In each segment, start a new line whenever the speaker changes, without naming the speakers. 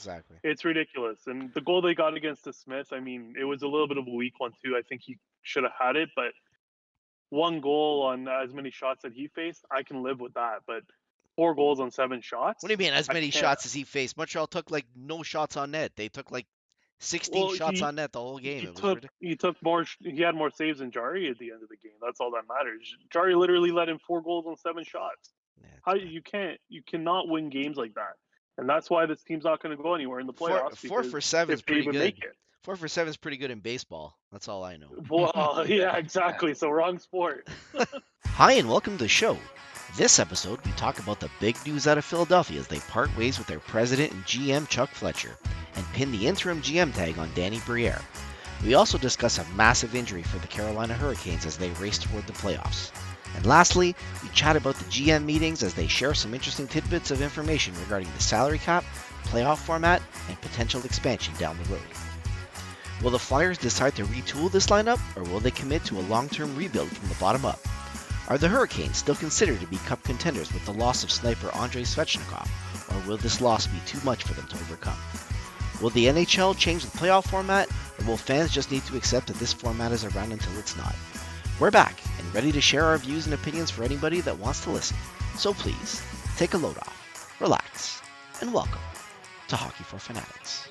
exactly.
It's ridiculous. And the goal they got against the Smith, I mean, it was a little bit of a weak one too. I think he should have had it, but one goal on as many shots that he faced, I can live with that. But 4 goals on 7 shots,
What do you mean, as
I
many
can't.
shots as he faced? Montreal took like no shots on net. They took like 16
Well,
shots on net the whole game.
he
It was
took
ridiculous.
he took more. He had more saves than Jari at the end of the game. That's all that matters. Jari literally let in 4 goals on 7 shots.
Yeah,
How
it's bad.
you cannot win games like that, and that's why this team's not going to go anywhere in the
Four
playoffs
four
because
for seven is
if they
pretty
even make
good.
it.
4 for 7 is pretty good in baseball. That's all I know.
Well, yeah, exactly. So wrong sport.
Hi, and welcome to the show. This episode, we talk about the big news out of Philadelphia as they part ways with their president and GM Chuck Fletcher and pin the interim GM tag on Danny Briere. We also discuss a massive injury for the Carolina Hurricanes as they race toward the playoffs. And lastly, we chat about the GM meetings as they share some interesting tidbits of information regarding the salary cap, playoff format, and potential expansion down the road. Will the Flyers decide to retool this lineup, or will they commit to a long-term rebuild from the bottom up? Are the Hurricanes still considered to be cup contenders with the loss of sniper Andrei Svechnikov, or will this loss be too much for them to overcome? Will the NHL change the playoff format, or will fans just need to accept that this format is around until it's not? We're back and ready to share our views and opinions for anybody that wants to listen. So please, take a load off, relax, and welcome to Hockey for Fanatics.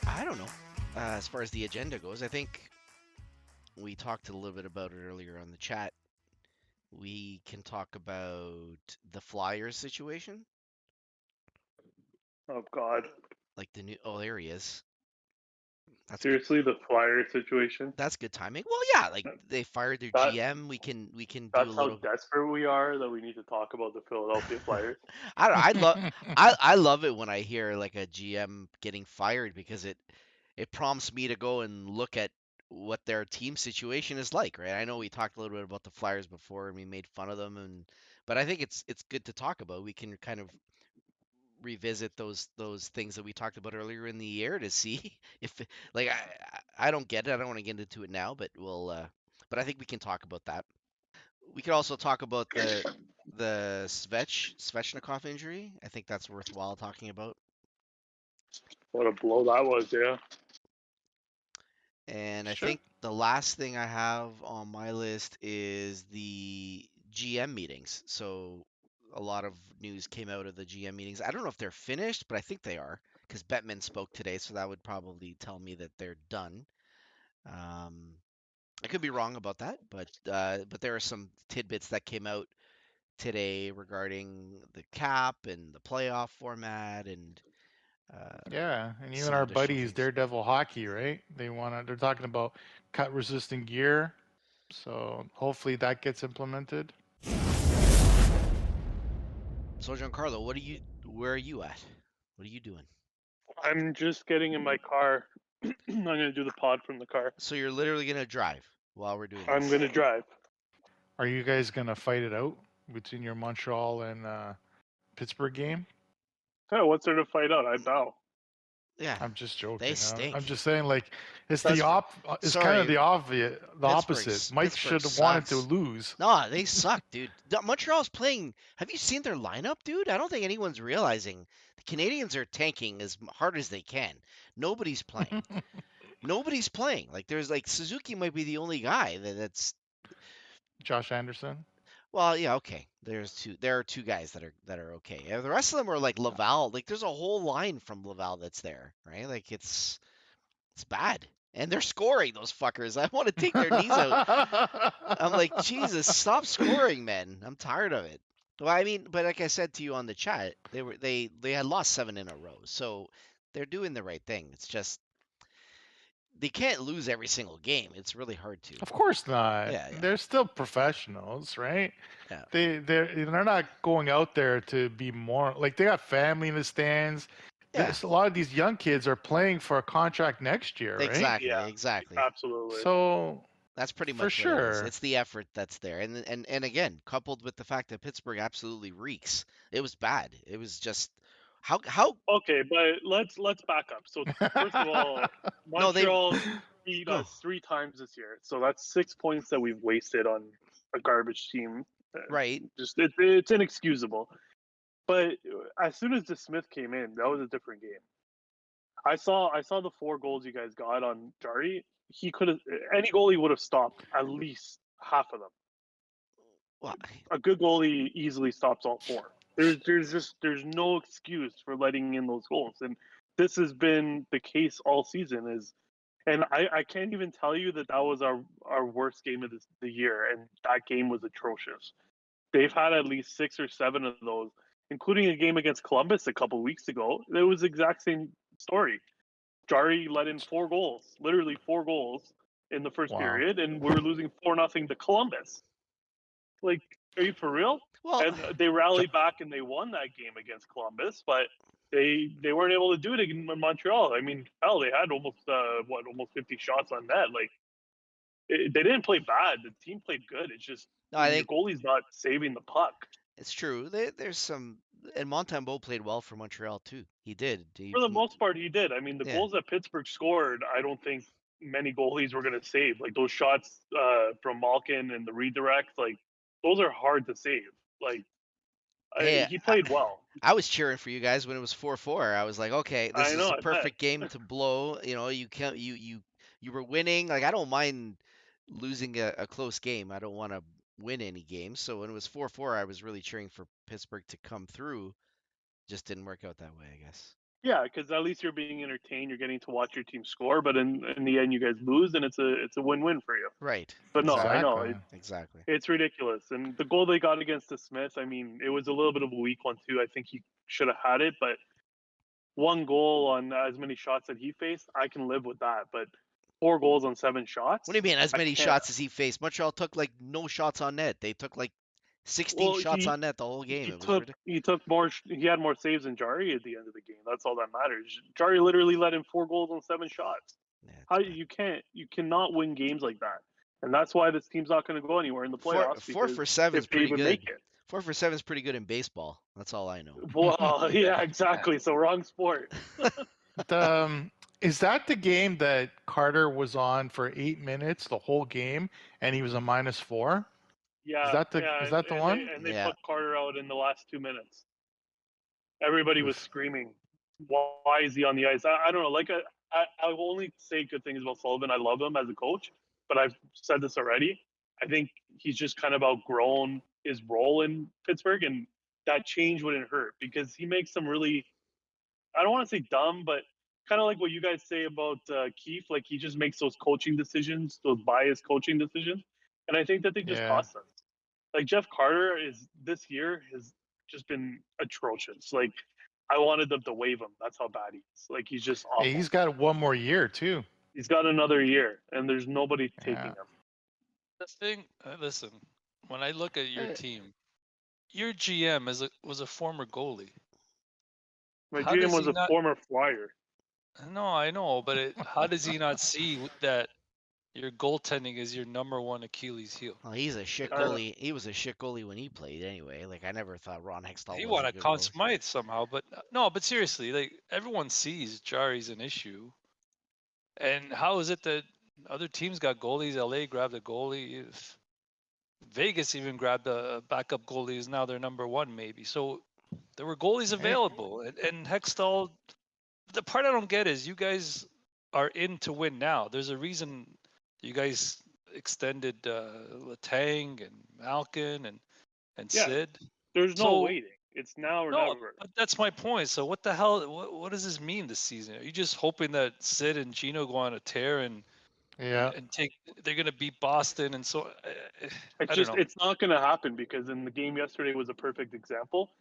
I don't know. As far as the agenda goes, I think we talked a little bit about it earlier on the chat. We can talk about the Flyers situation,
Oh God,
like the new. Oh, there he is. That's good.
seriously, the Flyer situation.
That's good timing. Well, yeah, like they fired their
That
GM. We can do a
that's how
little.
desperate we are that we need to talk about the Philadelphia Flyers.
I don't. I love. I love it when I hear like a GM getting fired because it prompts me to go and look at what their team situation is like, right? I know we talked a little bit about the Flyers before and we made fun of them, but I think it's good to talk about. We can kind of revisit those things that we talked about earlier in the year to see if like I don't get it. I don't want to get into it now, but but I think we can talk about that. We could also talk about the Svechnikov injury. I think that's worthwhile talking about.
What a blow that was, yeah.
And I
Sure.
think the last thing I have on my list is the GM meetings. So a lot of news came out of the GM meetings. I don't know if they're finished, but I think they are because Bettman spoke today, so that would probably tell me that they're done. Um, I could be wrong about that, but there are some tidbits that came out today regarding the cap and the playoff format and
Yeah, and even
some
our
additional
buddies,
things.
Daredevil Hockey, right? They're talking about cut-resistant gear, so hopefully that gets implemented.
So Giancarlo, where are you at? What are you doing?
I'm just getting in my car. I'm gonna do the pod from the car.
So you're literally gonna drive while we're doing
I'm
this.
gonna drive.
Are you guys gonna fight it out between your Montreal and Pittsburgh game?
Yeah, what's there to fight out? I bow.
Yeah,
I'm just
they
joking. I'm
stink.
just saying, like, it's the
Pittsburgh.
it's kind of
Sorry,
the obvious, the opposite. Mike
Pittsburgh
should have wanted to
sucks.
lose.
No, they suck, dude. Montreal's playing. Have you seen their lineup, dude? I don't think anyone's realizing the Canadians are tanking as hard as they can. Nobody's playing. Nobody's playing. Like there's like Suzuki might be the only guy that's
Josh Anderson.
well, yeah, okay. There are two guys that are okay. Yeah, the rest of them are like Laval. Like there's a whole line from Laval that's there, right? Like it's bad. And they're scoring those fuckers. I want to take their knees out. I'm like, Jesus, stop scoring, man. I'm tired of it. Well, I mean, but like I said to you on the chat, they had lost 7 in a row. So they're doing the right thing. It's just they can't lose every single game. It's really hard to.
Of course not.
Yeah, yeah.
They're still professionals, right?
Yeah.
They're not going out there to be more like they got family in the stands.
Yeah.
a lot of these young kids are playing for a contract next year, right?
Exactly.
Yeah.
Exactly.
Absolutely.
So
That's pretty
for
much what it is.
sure.
It's the effort that's there, and again, coupled with the fact that Pittsburgh absolutely reeks. It was bad. It was just how
Okay, but let's back up. So first of all,
no they
Montreal beat
go
us 3 times this year. So that's 6 points that we've wasted on a garbage team.
right.
Just it's inexcusable. But as soon as the Smith came in, that was a different game. I saw the 4 goals you guys got on Jari. He could have any goalie would have stopped at least half of them.
Well,
A good goalie easily stops all 4. There's no excuse for letting in those goals, and this has been the case all season. And I can't even tell you that was our worst game of the year, and that game was atrocious. They've had at least 6 or 7 of those, including a game against Columbus a couple weeks ago. It was the exact same story. Jari let in 4 goals, literally 4 goals in the first
Wow.
period, and we were losing 4-0 to Columbus. Like, are you for real?
well,
And they rallied back and they won that game against Columbus, but they weren't able to do it in Montreal. I mean, hell, they had almost 50 shots on net. Like, they didn't play bad. The team played good. It's just
no, I
your
think
goalie's not saving the puck.
it's true. There's some, and Montembeault played well for Montreal too. He did.
For the most part, he did. I mean, the
Yeah.
goals that Pittsburgh scored, I don't think many goalies were going to save. Like those shots from Malkin and the redirect, like those are hard to save. Like
Hey,
he played well.
I was cheering for you guys when it was 4-4. I was like, okay, this
I
is
know.
a
I bet.
perfect game to blow. You know, you can't you were winning. Like I don't mind losing a close game. I don't want to win any games. So when it was 4-4, I was really cheering for Pittsburgh to come through. Just didn't work out that way, I guess.
Yeah, because at least you're being entertained. You're getting to watch your team score. But in the end, you guys lose, and it's a win-win for you.
Right.
But no, I know
Exactly.
Exactly.
it's ridiculous. And the goal they got against the Smith, I mean, it was a little bit of a weak one too. I think he should have had it, but 1 goal on as many shots that he faced, I can live with that. But 4 goals on 7 shots,
What do you mean as
I
many
can't.
shots as he faced? Montreal took like no shots on net. They took like 16
Well,
shots on net the whole game. It was ridiculous.
he took more. He had more saves than Jari at the end of the game. That's all that matters. Jari literally let in 4 goals on 7 shots.
Yeah, it's
How
bad.
you cannot win games like that, and that's why this team's not going to go anywhere in the playoffs.
Four for seven is
if they
pretty
even
good.
make it,
4 for 7 is pretty good in baseball. That's all I know.
well, yeah, exactly. So wrong sport.
Is that the game that Carter was on for 8 minutes, the whole game, and he was a -4?
Yeah,
Is that the
and
one?
They
Yeah.
put Carter out in the last 2 minutes. Everybody was
Oof.
screaming, "Why is he on the ice?" I don't know. Like I will only say good things about Sullivan. I love him as a coach, but I've said this already. I think he's just kind of outgrown his role in Pittsburgh, and that change wouldn't hurt because he makes some really, I don't want to say dumb, but kind of like what you guys say about Keefe. Like he just makes those coaching decisions, those biased coaching decisions, and I think that they just
Yeah.
cost us. Like Jeff Carter is this year has just been atrocious. Like I wanted them to waive him. That's how bad he is. Like he's just awful.
Hey, he's got one more year too.
He's got another year, and there's nobody taking
Yeah.
him.
The thing, listen, when I look at your
Hey.
team, your GM was a former goalie.
My
How
GM
does
was
he
a
not-
former Flyer.
No, I know, but how does he not see that your goaltending is your number one Achilles heel?
Well, he's a shit
I don't-
goalie. He was a shit goalie when he played anyway. Like I never thought Ron Hextall
He
was
won
a
a
good
Conn
goalie.
Smythe somehow, but no, but seriously, like everyone sees Jari's an issue. And how is it that other teams got goalies? LA grabbed a goalie. If Vegas even grabbed a backup goalie, who's now their number one, maybe. So there were goalies available. And Hextall, the part I don't get is you guys are in to win now. There's a reason you guys extended Letang and Malkin and
Yeah.
Sid.
There's no
So-
waiting. It's now or
No,
never.
but that's my point. So what the hell? What does this mean this season? Are you just hoping that Sid and Gino go on a tear and
Yeah.
they're gonna beat Boston and so I don't know.
It's not going to happen because in the game yesterday was a perfect example.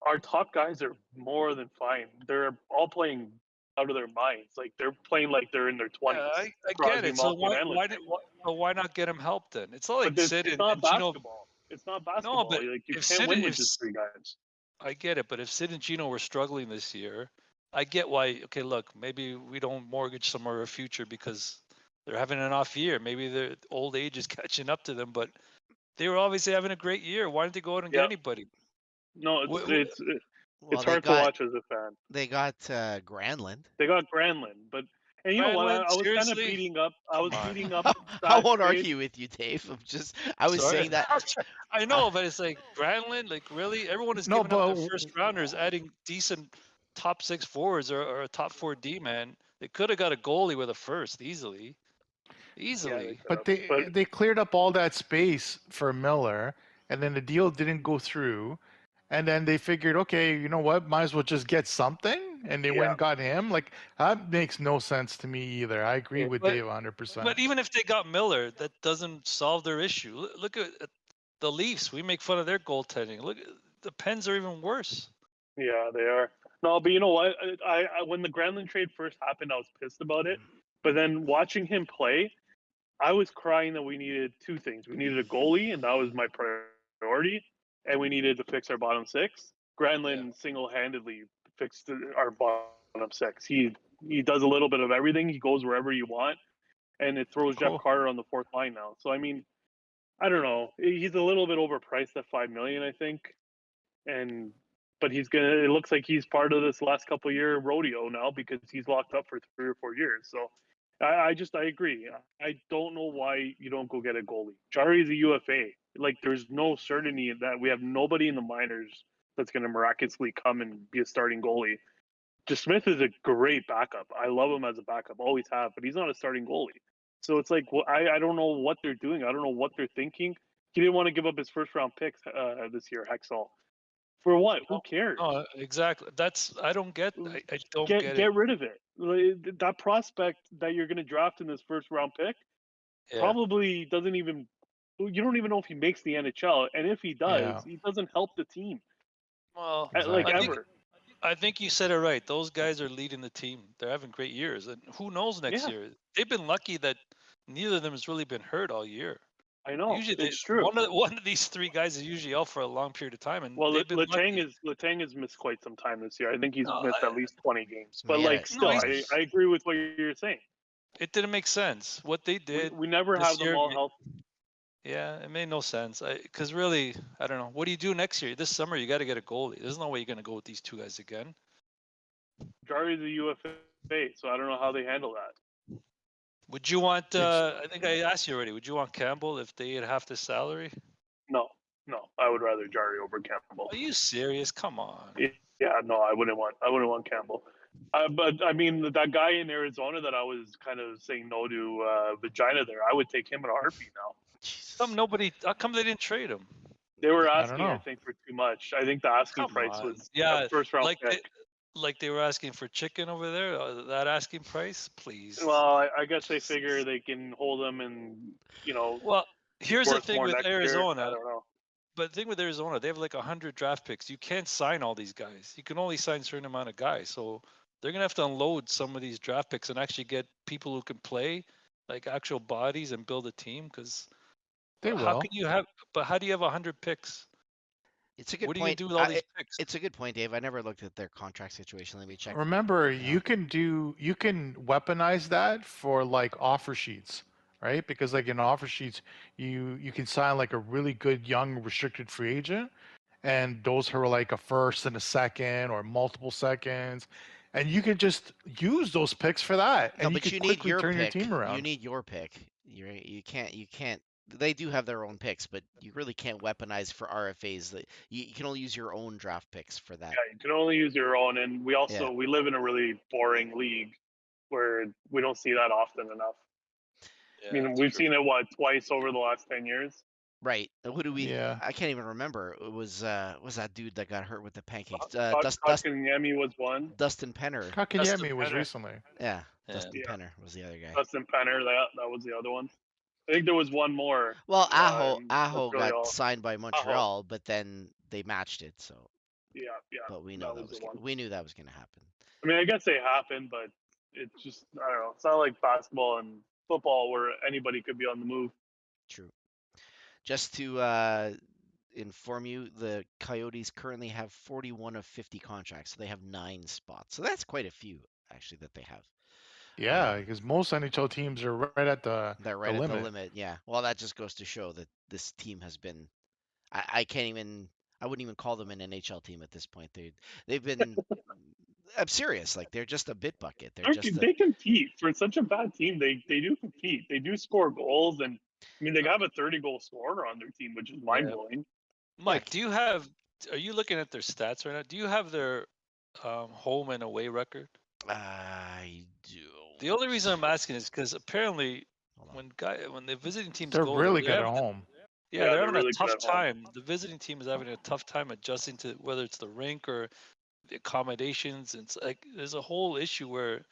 Our top guys are more than fine. They're all playing out of their minds. Like they're playing like they're in their 20s.
Yeah, I get
Crosby,
it. So
Malkin,
why not get him help then? It's not like
But
Sid
it's
and,
not
and Gino.
basketball. It's not basketball.
but
like you
if
can't win with
if
just 3 guys.
I get it, but if Sid and Gino were struggling this year, I get why. Okay, look, maybe we don't mortgage some of our future because they're having an off year. Maybe their old age is catching up to them, but they were obviously having a great year. Why didn't they go out and get
Yeah.
anybody?
No,
Wh-
it's
Well,
hard to watch as a fan.
they got Granlund.
They got Granlund, but and you know what?
Granlund,
I was kind of
seriously?
beating up. I was
Come on.
beating up
I
that
won't
trade.
argue with you, Dave. I was
Sorry.
saying that.
I know, but it's like Granlund, like really, everyone is
No,
giving up their
but
first rounders, adding decent top 6 forwards or a top 4 D man. They could have got a goalie with a first easily. Easily.
but they cleared up all that space for Miller, and then the deal didn't go through, and then they figured, okay, you know what, might as well just get something, and they went and got him. Like that makes no sense to me either. I agree with
But-
Dave 100%.
But even if they got Miller, that doesn't solve their issue. Look at the Leafs. We make fun of their goaltending. Look, the Pens are even worse.
Yeah, they are. No, but you know what? I when the Granlund trade first happened, I was pissed about it. But then watching him play, I was crying that we needed two things. We needed a goalie, and that was my priority, and we needed to fix our bottom six. Granlund single-handedly fixed our bottom six. He does a little bit of everything. He goes wherever you want, and it throws
Cool.
Jeff Carter on the fourth line now. So I mean, I don't know. He's a little bit overpriced at $5 million, I think, but he's gonna. It looks like he's part of this last couple year rodeo now because he's locked up for 3 or 4 years. So I agree. I don't know why you don't go get a goalie. Jari's a UFA. Like there's no certainty that we have nobody in the minors that's going to miraculously come and be a starting goalie. DeSmith is a great backup. I love him as a backup, always have, but he's not a starting goalie. So it's like, well, I don't know what they're doing. I don't know what they're thinking. He didn't want to give up his first round picks this year, Hexall. For what? Who cares?
Oh, exactly. I don't get. I don't get it.
Get rid of it. That prospect that you're going to draft in this first round pick
Yeah.
probably doesn't even. You don't even know if he makes the NHL, and if he does,
Yeah.
he doesn't help the team
Well,
like
Exactly.
ever.
I think you said it right. Those guys are leading the team. They're having great years, and who knows next year? They've been lucky that neither of them has really been hurt all year.
I know.
Usually,
it's true.
One of these three guys is usually out for a long period of time, and
Well,
they've been lucky.
Letang has missed quite some time this year. I think he's
No,
missed at least 20 games. But
Yeah,
like, still,
he's-
I agree with what you're saying.
It didn't make sense what they did.
We never
this
have them
year,
all healthy.
Yeah, it made no sense. Because really, I don't know. What do you do next year? This summer, you got to get a goalie. There's no way you're going to go with these two guys again.
Jari's a UFA, so I don't know how they handle that.
Would you want? I think I asked you already. Would you want Campbell if they had half the salary?
No, I would rather Jari over Campbell.
Are you serious? Come on.
Yeah, no, I wouldn't want Campbell. But I mean, that guy in Arizona that I was kind of saying no to Vagina there, I would take him in a heartbeat now.
How come they didn't trade him?
They were
I
asking,
don't know.
I think, for too much. I think the asking
Come
price
on.
was
Yeah,
first round
like
pick.
they were asking for chicken over there. That asking price, please.
Well, I guess they figure they can hold him and
Well, here's the
worth
thing
more
with
next year.
Arizona.
I don't know.
But the thing with Arizona, they have like 100 draft picks. You can't sign all these guys. You can only sign a certain amount of guys. So they're gonna have to unload some of these draft picks and actually get people who can play, like actual bodies, and build a team. Because
They
how
will.
can you have? But how do you have 100 picks?
It's a good
What
point.
do you do with all these picks?
It's a good point, Dave. I never looked at their contract situation. Let me check.
Remember,
Yeah.
you can weaponize that for like offer sheets, right? Because like in offer sheets, you can sign like a really good young restricted free agent, and those are like a first and a second or multiple seconds, and you can just use those picks for that, and
No,
you
but
can
you need
quickly
your
turn
pick.
your team around.
You need your pick. You can't. They do have their own picks, but you really can't weaponize for RFAs. You can only use your own draft picks for that.
Yeah, you can only use your own, and we also we live in a really boring league where we don't see that often enough.
Yeah,
I mean, we've seen it twice over the last 10 years.
Right. Who do we?
Yeah.
I can't even remember. It was that dude that got hurt with the pancakes.
Kotkaniemi was one.
Dustin Penner.
Kakanyemi was
Penner.
recently.
Yeah,
Yeah.
Dustin Penner was the other guy.
Dustin Penner, that was the other one. I think there was one more.
Well,
that's
Aho
really
got
all.
signed by Montreal, but then they matched it. So,
Yeah.
but we know
that was the one.
we knew that was going to happen.
I mean, I guess they happened, but it's just, I don't know. It's not like basketball and football where anybody could be on the move.
True. Just to inform you, the Coyotes currently have 41 of 50 contracts, so they have 9 spots. So that's quite a few, actually, that they have.
Yeah, because most NHL teams are right at the
They're right at
limit.
the limit, yeah. Well, that just goes to show that this team has been. I can't even. I wouldn't even call them an NHL team at this point. They've been. I'm serious. Like they're just a bit bucket. They're just a.
They compete for such a bad team. They do compete. They do score goals, and I mean they have a 30-goal scorer on their team, which is mind blowing.
Mike, are you looking at their stats right now? Do you have their home and away record?
I do.
The only reason I'm asking is because apparently when the visiting teams
They're
go
really
there,
good at home.
Yeah,
Yeah,
they're
they're
having
really
a
good
tough
at home.
time. The visiting team is having a tough time adjusting to whether it's the rink or the accommodations. It's like there's a whole issue where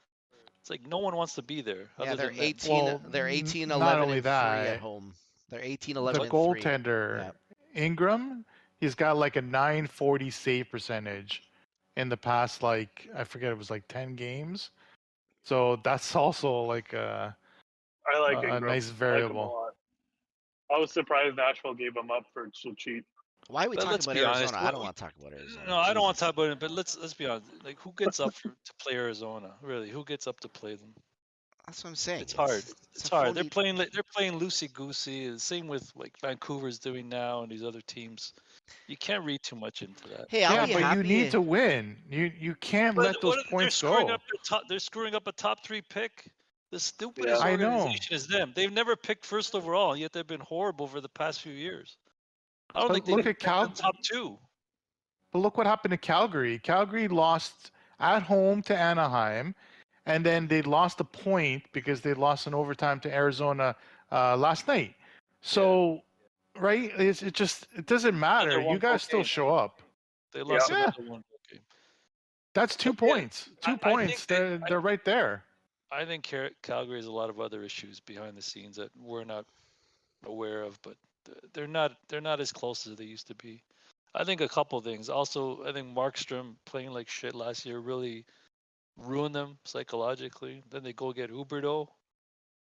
it's like no one wants to be there.
Yeah,
other
they're
than them.
18.
Well,
They're 18,
not
11,
only
and 3
that,
at home. They're 18, 11,
the
and 3.
goaltender
Yeah.
Ingram, he's got like a 940 save percentage in the past, like I forget, it was like 10 games. So that's also like a
I like
a
Ingram.
nice
I like him a
variable.
lot. I was surprised Nashville gave him up for so cheap.
Why are we
But
talking
let's
about
be
Arizona?
honest,
I don't want to talk about Arizona.
No, I don't want to
Jesus.
talk about it. But let's be honest. Like, who gets up to play Arizona? Really, who gets up to play them?
That's what I'm saying.
It's hard.
It's
It's
a
hard. They're
fully.
playing loosey goosey. Same with like Vancouver's doing now and these other teams. You can't read too much into that.
Hey, I'll
Yeah,
be
but
happy.
you need to win. You can't let those points go.
They're screwing up a top 3 pick. The stupidest
I know.
organization is them. They've never picked first overall, yet they've been horrible for the past few years. I don't
But
think they
look
can
at
pick the top 2.
But look what happened to Calgary. Calgary lost at home to Anaheim, and then they lost a point because they lost in overtime to Arizona last night. So, right? It doesn't matter. You guys still show up.
They lost
Yeah.
another one game.
That's 2 points. Two
I
points.
think
They're right there.
I think Calgary has a lot of other issues behind the scenes that we're not aware of, but they're not as close as they used to be. I think a couple things. Also, I think Markstrom playing like shit last year really ruined them psychologically. Then they go get Huberdeau.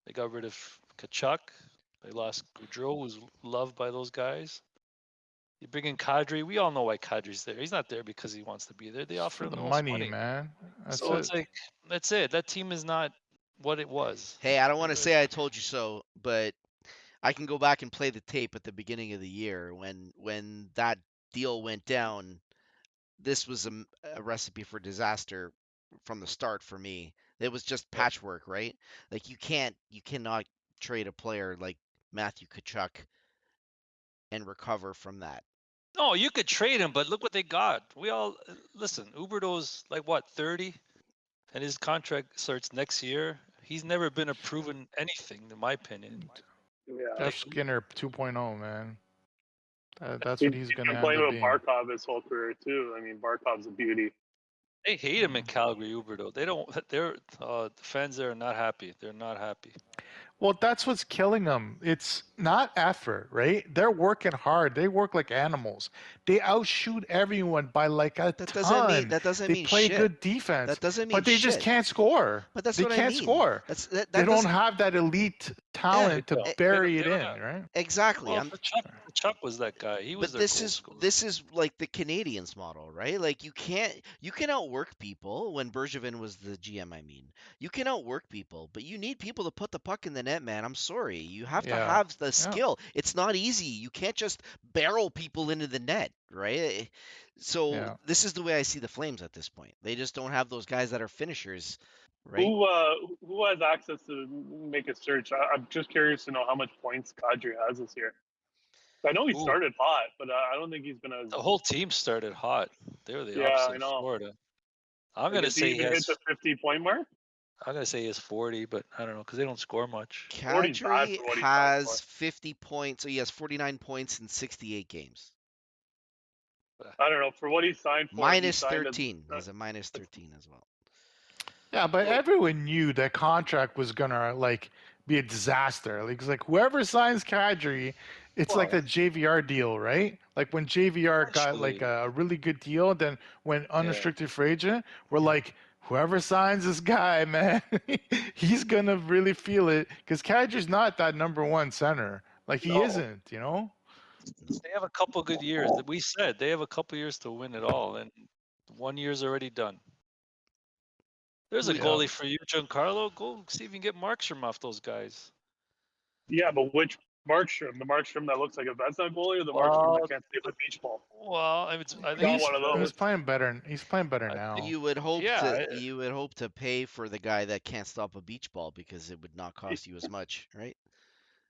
They got rid of Kachuk. They lost Goudreau, who's loved by those guys. You bring in Kadri. We all know why Kadri's there. He's not there because he wants to be there. They offer him
The
the most
money, man. That's
So
it.
it's like that's it. That team is not what it was.
Hey, I don't want to say I told you so, but I can go back and play the tape at the beginning of the year when that deal went down. This was a recipe for disaster from the start for me. It was just patchwork, right? Like you cannot trade a player like Matthew Tkachuk and recover from that.
No, you could trade him, but look what they got. We all listen. Huberdeau's like what 30, and his contract starts next year. He's never been a proven anything, in my opinion.
Yeah.
Jeff Skinner 2.0, man. That's
He-
what he's going to
been
end
playing
up
with
being.
Barkov his whole career too. I mean, Barkov's a beauty.
They hate him in Calgary, Huberdeau. They don't. The fans there are not happy. They're not happy.
Well, that's what's killing them. It's not effort, right? They're working hard. They work like animals. They outshoot everyone by like a
That
ton.
doesn't
They
mean
play
shit.
good defense.
That doesn't mean
but they just
shit.
can't score.
But that's
they
what I
can't
mean.
score.
That
They don't
doesn't
have that elite talent to
they
bury
don't-
it
they
in,
don't have-
right?
exactly.
Well, Chuck was that guy. He was
But
their goal scorer.
this is like the Canadians model, right? Like you can outwork people. When Bergevin was the GM, I mean, you can outwork people, but you need people to put the puck in the net, man. I'm sorry, you have to
Yeah.
have the skill. It's not easy. You can't just barrel people into the net, right? So
Yeah.
this is the way I see the Flames at this point. They just don't have those guys that are finishers, right?
Who has access to make a search? I'm just curious to know how much points Kadri has this year. I know he
Ooh.
started hot, but I don't think he's been as.
The whole team started hot. They were the
Yeah,
opposite
I
of
know.
Florida. I'm
Like,
gonna
has he
say he
even hit
has.
the 50-point mark?
I'm gonna say he has 40, but I don't know because they don't score much.
40's bad
Kadri
for what he's
has
done for.
50 points. So he has 49 points in 68 games.
I don't know. For what he signed for,
Minus
he signed
13. He's a minus 13 as well.
Yeah, but everyone knew that contract was gonna like be a disaster. Like, it's like whoever signs Kadri, it's like the JVR deal, right? Like when JVR got like a really good deal, then when unrestricted free agent, we're like, whoever signs this guy, man, he's gonna really feel it because Kadri's not that number one center. Like he
No.
isn't, you know.
They have a couple good years. We said they have a couple years to win it all, and 1 year's already done. There's a
Yeah.
goalie for you, Giancarlo. Go see if you can get Markstrom off those guys.
Yeah, but which Markstrom? The Markstrom that looks like a Vezina goalie, or the Markstrom that can't save a beach ball?
Well, I think
Not
He's,
one of those.
he's playing better. He's playing better
I
now.
You would hope
Yeah,
to pay for the guy that can't stop a beach ball because it would not cost you as much, right?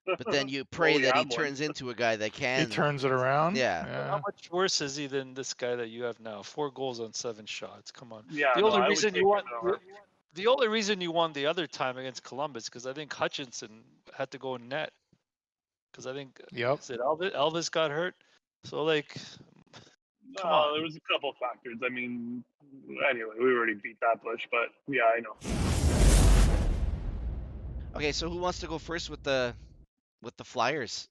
But then you pray
we
that he
have one.
turns into a guy that
He
can.
turns it around.
Yeah.
But how much worse is he than this guy that you have now? 4 goals on 7 shots. Come on.
Yeah,
The
no,
only
I would
reason
take
you won.
him in a heartbeat.
The only reason you won the other time against Columbus because I think Hutchinson had to go in net. Because I think
Yep.
is it Elvis got hurt. So like, come
No,
on.
there was a couple of factors. I mean, anyway, we already beat that bush, but yeah, I know.
Okay, so who wants to go first with the Flyers?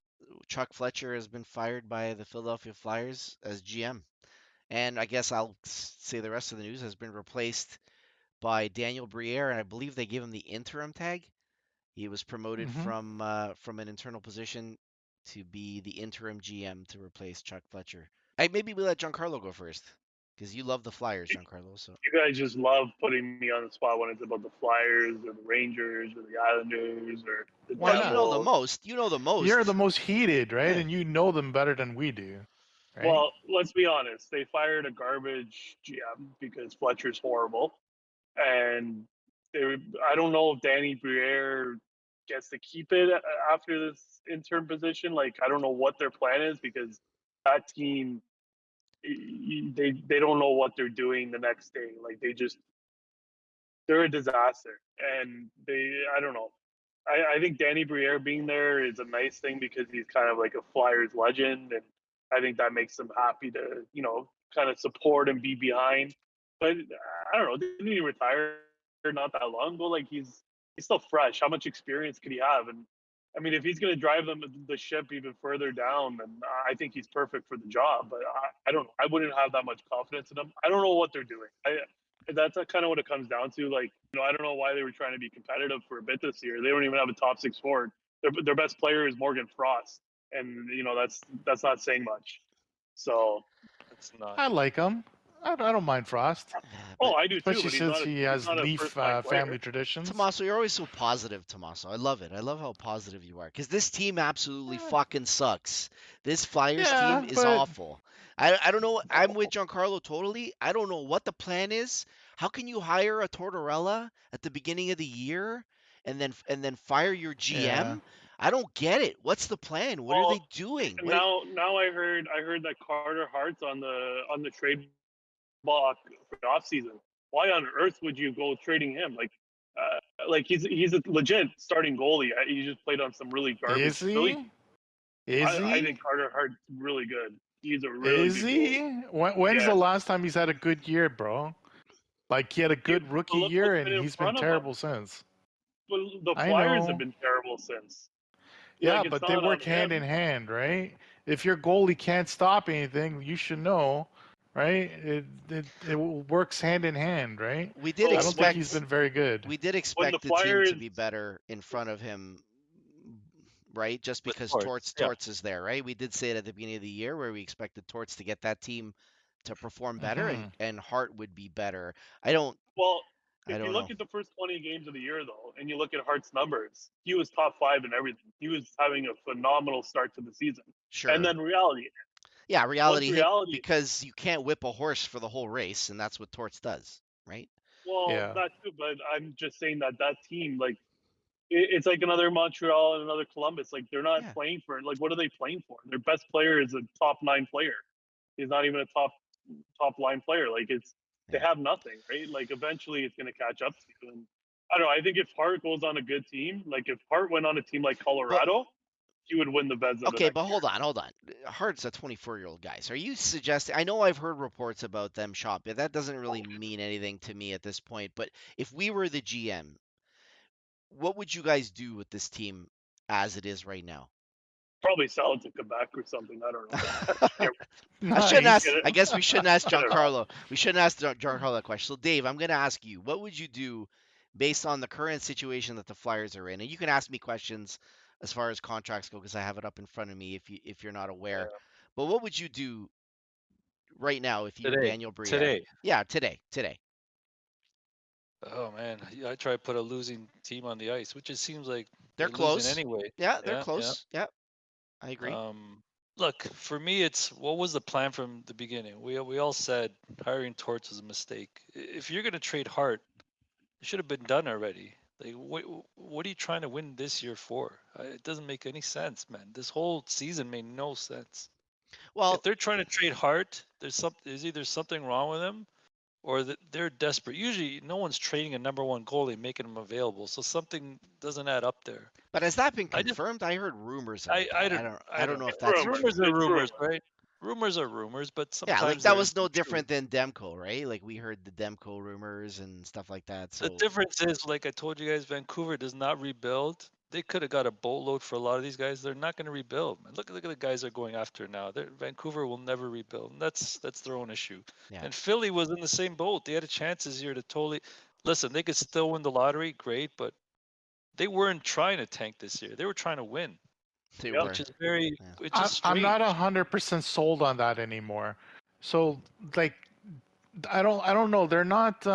Chuck Fletcher has been fired by the Philadelphia Flyers as GM. And I guess I'll say the rest of the news has been replaced by Daniel Briere, and I believe they gave him the interim tag. He was promoted from an internal position to be the interim GM to replace Chuck Fletcher. Maybe we let Giancarlo go first because you love the Flyers, Giancarlo. So
You guys just love putting me on the spot when it's about the Flyers or the Rangers or the Islanders or the
well,
Devils.
you know the most. You know the most.
You're the most heated, right?
Yeah.
And you know them better than we do. Right?
Well, let's be honest. They fired a garbage GM because Fletcher's horrible, and I don't know if Danny Briere gets to keep it after this interim position. Like, I don't know what their plan is because that team, they don't know what they're doing the next day. Like, they're a disaster, and I don't know. I think Danny Briere being there is a nice thing because he's kind of like a Flyers legend, and I think that makes them happy to, kind of support and be behind. But I don't know, didn't he retire not that long ago? Like he's still fresh. How much experience could he have? And I mean, if he's going to drive the ship even further down, then I think he's perfect for the job. But I don't know. I wouldn't have that much confidence in him. I don't know what they're doing. That's kind of what it comes down to. Like, I don't know why they were trying to be competitive for a bit this year. They don't even have a top 6 forward. Their best player is Morgan Frost, and that's not saying much. So
It's not.
I like him. I don't mind Frost,
I do too.
especially
But
since he has Leaf
first-line player.
family traditions.
Tommaso, you're always so positive, Tommaso. I love it. I love how positive you are because this team absolutely fucking sucks. This Flyers team is awful. I don't know. I'm with Giancarlo totally. I don't know what the plan is. How can you hire a Tortorella at the beginning of the year and then fire your GM?
Yeah.
I don't get it. What's the plan? What are they doing?
Now I heard that Carter Hart's on the trade block for the offseason. Why on earth would you go trading him? Like he's a legit starting goalie. He just played on some really garbage.
Is he?
I think Carter Hart's really good. He's a really
Is
good
he?
goalie.
When's
Yeah.
the last time he's had a good year, bro? Like he had a good rookie
look
year,
what's
and
been in
he's been
front of him.
terrible since.
But the
I
Flyers
know.
have been terrible since.
Yeah,
Like, it's
but they
not
work
on
hand
him.
in hand, right? If your goalie can't stop anything, you should know, right? It works hand in hand, right?
We did
Well,
I don't think
expect
he's been very good.
we did expect the team to
Flyers-
be better in front of him, right? Just
With
because
Torts, yeah.
Torts is there, right? We did say it at the beginning of the year where we expected Torts to get that team to perform better and Hart would be better.
Well,
I
if
don't
you look
know.
at the first 20 games of the year, though, and you look at Hart's numbers, he was top 5 in everything. He was having a phenomenal start to the season.
Sure.
And then reality.
Yeah, reality hit
reality-
because you can't whip a horse for the whole race, and that's what Torts does, right?
Well,
Yeah.
that too, but I'm just saying that team, like, it's like another Montreal and another Columbus. Like, they're not playing for it. Like, what are they playing for? Their best player is a top 9 player. He's not even a top line player. Like, they have nothing, right? Like, eventually it's going to catch up to you. And I don't know. I think if Hart goes on a good team, like if Hart went on a team like Colorado, he would win the Vezina.
Okay, but hold on. Hart's a 24-year-old guy. So are you suggesting? I know I've heard reports about them shopping. That doesn't really mean anything to me at this point. But if we were the GM, what would you guys do with this team as it is right now?
Probably sell it to Quebec or something. I don't know.
I shouldn't ask.
Nice.
I guess we shouldn't ask
I don't know.
Giancarlo. We shouldn't ask Giancarlo that question. So, Dave, I'm going to ask you, what would you do based on the current situation that the Flyers are in? And you can ask me questions as far as contracts go, because I have it up in front of me. If you're not aware, but what would you do right now if you were Daniel Briere?
Today.
Yeah, today.
Oh man, I try to put a losing team on the ice, which it seems like
They're
losing
close.
anyway.
Yeah, they're
Yeah.
close. Yeah, I agree.
Look, for me, it's what was the plan from the beginning? We all said hiring Torts was a mistake. If you're gonna trade Hart, it should have been done already. Like, what are you trying to win this year for? It doesn't make any sense, man. This whole season made no sense.
Well,
If they're trying to trade Hart, there's either something wrong with them, or that they're desperate. Usually, no one's trading a number one goalie, making him available. So something doesn't add up there.
but has that been
I just-
confirmed? I heard rumors. Of
I
that.
I
don't know if
It's
that's
rumors.
rumors are
It's
rumors,
rumors.
right? Rumors are rumors, but
Yeah,
sometimes
like that
they're
was no
true.
different than Demko, right? Like we heard the Demko rumors and stuff like that.
The
So
difference is, like I told you guys, Vancouver does not rebuild. They could have got a boatload for a lot of these guys. They're not going to rebuild. Man. Look at the guys they're going after now. Vancouver will never rebuild. And that's their own issue.
Yeah.
And Philly was in the same boat. They had a chance this year to totally listen. They could still win the lottery, great, but they weren't trying to tank this year. They were trying to win,
they
Yep.
were.
which is very,
Yeah.
which is strange.
I'm not 100% sold on that anymore. So like, I don't know. They're not.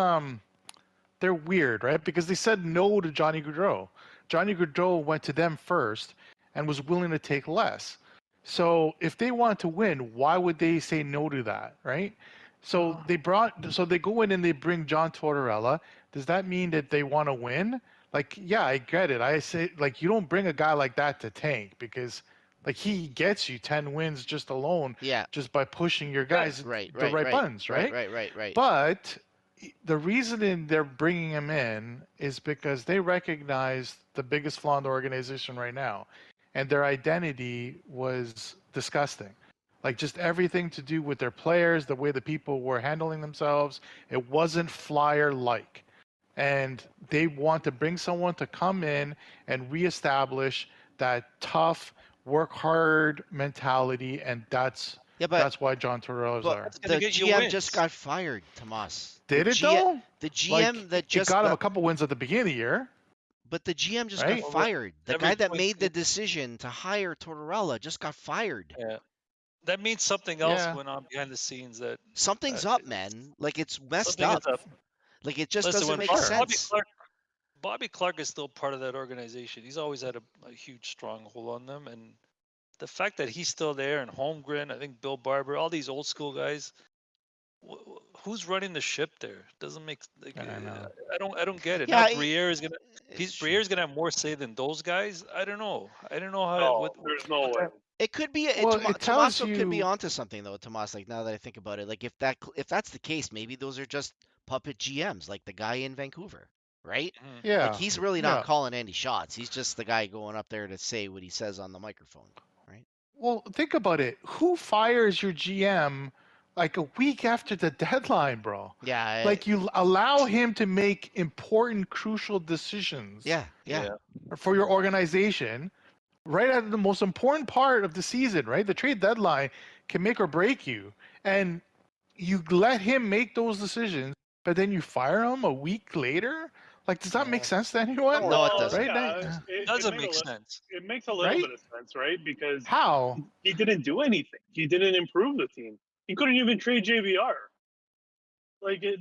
They're weird, right? Because they said no to Johnny Gaudreau. Johnny Gaudreau went to them first and was willing to take less. So if they want to win, why would they say no to that, right? So they go in and they bring John Tortorella. Does that mean that they want to win? Like, yeah, I get it. I say, like, you don't bring a guy like that to tank because, like, he gets you 10 wins just alone,
Yeah.
just by pushing your guys
Right.
the right buttons, right?
Right.
But the reason they're bringing him in is because they recognize the biggest flaw in the organization right now, and their identity was disgusting. Like, just everything to do with their players, the way the people were handling themselves, it wasn't Flyer-like. And they want to bring someone to come in and reestablish that tough, work hard mentality, and that's why John Tortorella's there.
The
get you
GM
wins.
just got fired, Tomas.
Did it though?
The GM
Like,
that just
it got him a couple wins at the beginning of the year.
But the GM just
Right?
got fired. The
Every
guy that
point-
made the decision to hire Tortorella just got fired.
Yeah. That means something else
Yeah.
went on behind the scenes. That
Something's up, man. Like it's messed
something
up.
is up.
Like it just
Listen,
doesn't
when
make
Bobby
sense.
Bobby Clark is still part of that organization. He's always had a huge stronghold on them, and the fact that he's still there and Holmgren, I think Bill Barber, all these old school guys, who's running the ship there? Doesn't make like
I know.
I don't get it.
Yeah,
Now Briere is gonna
It's true.
Briere's gonna have more say than those guys. I don't know how.
No, there's no way.
It could be.
Well, it tells
Tommaso could be
you-
onto something though, Tomas. Like now that I think about it, like if that's the case, maybe those are just puppet GMs, like the guy in Vancouver, right?
Yeah.
Like he's really not
yeah.
calling any shots. He's just the guy going up there to say what he says on the microphone, right?
Well, think about it. Who fires your GM like a week after the deadline, bro?
Yeah.
Like, you allow him to make important, crucial decisions
yeah.
for your organization right at the most important part of the season, right? The trade deadline can make or break you. And you let him make those decisions, but then you fire him a week later? Like, does that make sense to anyone?
No, it doesn't.
Right?
Yeah,
It doesn't
made
make
a li-
sense.
It makes a little
Right?
bit of sense, right? Because
How?
he didn't do anything. He didn't improve the team. He couldn't even trade JVR. Like he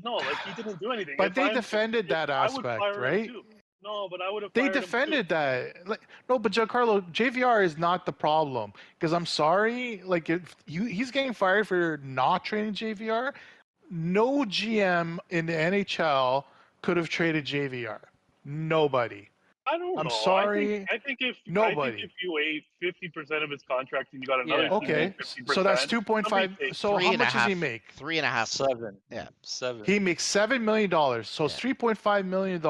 didn't do anything.
But
If
they
I'm-
defended that
I would
aspect,
fire him
right?
too. No, but I would have.
They
fired him too.
defended that. Like, no, but Giancarlo, JVR is not the problem. Because I'm sorry, like, if he's getting fired for not trading JVR. No GM in the NHL could have traded JVR. Nobody.
I don't know.
I'm sorry.
I think if
Nobody.
if you ate 50% of his contract and you got another
Yeah.
team
Okay,
at 50%,
so that's 2.5.
somebody takes
So
Three
how
and a
much does he
half.
make?
3.5.
7.
Yeah.
7.
He makes $7 million. So it's $3.5 million.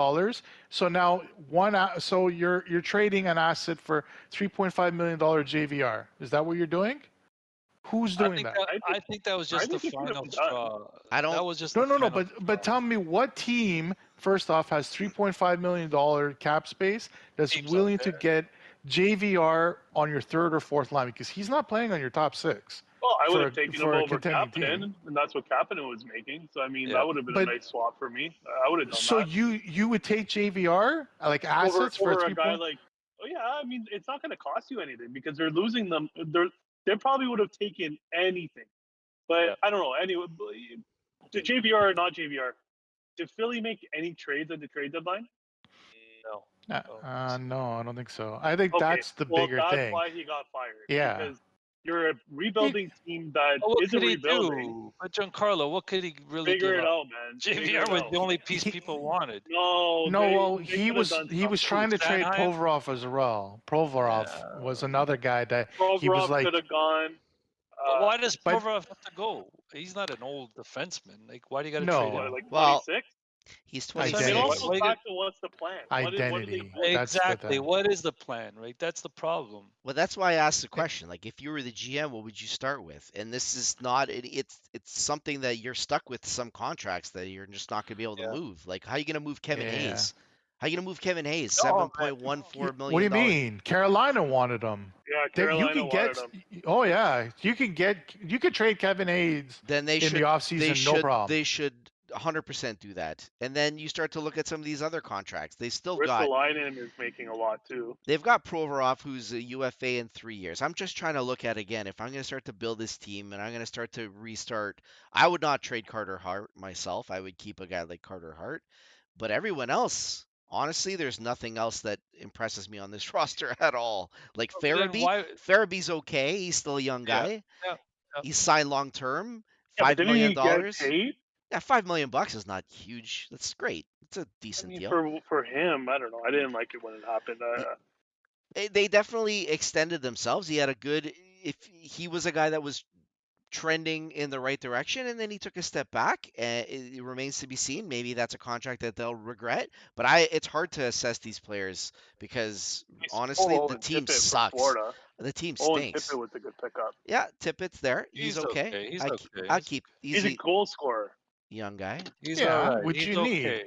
So now so you're trading an asset for $3.5 million JVR. Is that what you're doing? Who's doing that?
I think that was just the
think it could have
final
been done.
straw.
I don't-
That was just
No,
the
no,
final
but
straw.
tell me what team, first off, has $3.5 million cap space that's
Teams
willing
out
to
there.
get JVR on your third or fourth line, because he's not playing on your top six.
Well, I
for
would
a-
have taken him
for a
over
contending
Kapanen,
team.
and that's what Kapanen was making. So I mean,
Yeah.
that would have been
But-
a nice swap for me. I would have done
So
that.
you would take JVR like assets
over
for
a guy
3.
like, yeah, I mean, it's not going to cost you anything because they're losing them. They probably would have taken anything, but
Yeah.
I don't know. Anyway, did JVR or not JVR? Did Philly make any trades at the trade deadline?
No.
No, I don't think so. I think
Okay,
that's the
well,
bigger
that's
thing.
why he got fired.
Yeah.
Because you're a rebuilding team that
Well, what
isn't
could he
rebuilding.
do? But Giancarlo, what could he really
Figure
give
it
up?
out, man. Figure
JVR
it
was
out.
the only piece
He-
people wanted.
No,
No, well,
they
he
could've
was
done
trying to trade
Sanheim?
Provorov as well. Provorov was another guy that he was
Provorov
like,
could have gone.
But why does
but-
Provorov have to go? He's not an old defenseman. Like, why do you got to
No.
trade
What,
him?
like
Well,
26?
He's
That's what
26.
I
It
mean,
all
Identity.
goes
Why-
back to what's the plan. What do
Identity.
they
That's the
Exactly.
thing.
What is the plan, right? That's the problem.
Well, that's why I asked the question. Like, if you were the GM, what would you start with? And this is not. It's something that you're stuck with. Some contracts that you're just not going to be able to
Yeah.
move. Like, how are you going to move Kevin
Yeah.
Hayes? How are you going to move Kevin Hayes?
No, man.
$7.14 million.
What do you mean? Carolina wanted him.
Yeah,
You
Carolina
can
wanted
get.
him.
Oh yeah, you could trade Kevin Hayes
Then they
in
should.
the offseason, no problem.
They should 100% do that. And then you start to look at some of these other contracts. They still got.
Ristolainen is making a lot too.
They've got Provorov, who's a UFA in 3 years. I'm just trying to look at, again, if I'm going to start to build this team and I'm going to start to restart, I would not trade Carter Hart myself. I would keep a guy like Carter Hart. But everyone else, honestly, there's nothing else that impresses me on this roster at all. Like
Then why?
Farabee's okay. He's still a young guy.
Yeah.
He's signed long term,
Yeah,
$5
but didn't
million.
he get paid?
Yeah, $5 million is not huge. That's great. It's a
I
decent
mean,
deal.
for him, I don't know. I didn't like it when it happened.
They definitely extended themselves. He had a good. If he was a guy that was trending in the right direction, and then he took a step back. It remains to be seen. Maybe that's a contract that they'll regret. But it's hard to assess these players because honestly, the
Owen
team
Tippett from
sucks.
Florida.
The team
Owen
stinks.
Tippett was a good pickup.
Yeah, Tippett's there. He's
He's
okay.
okay. He's
I,
okay.
I'll keep.
He's a goal scorer.
young guy.
He's
Yeah,
all right.
which
He's
you need.
okay.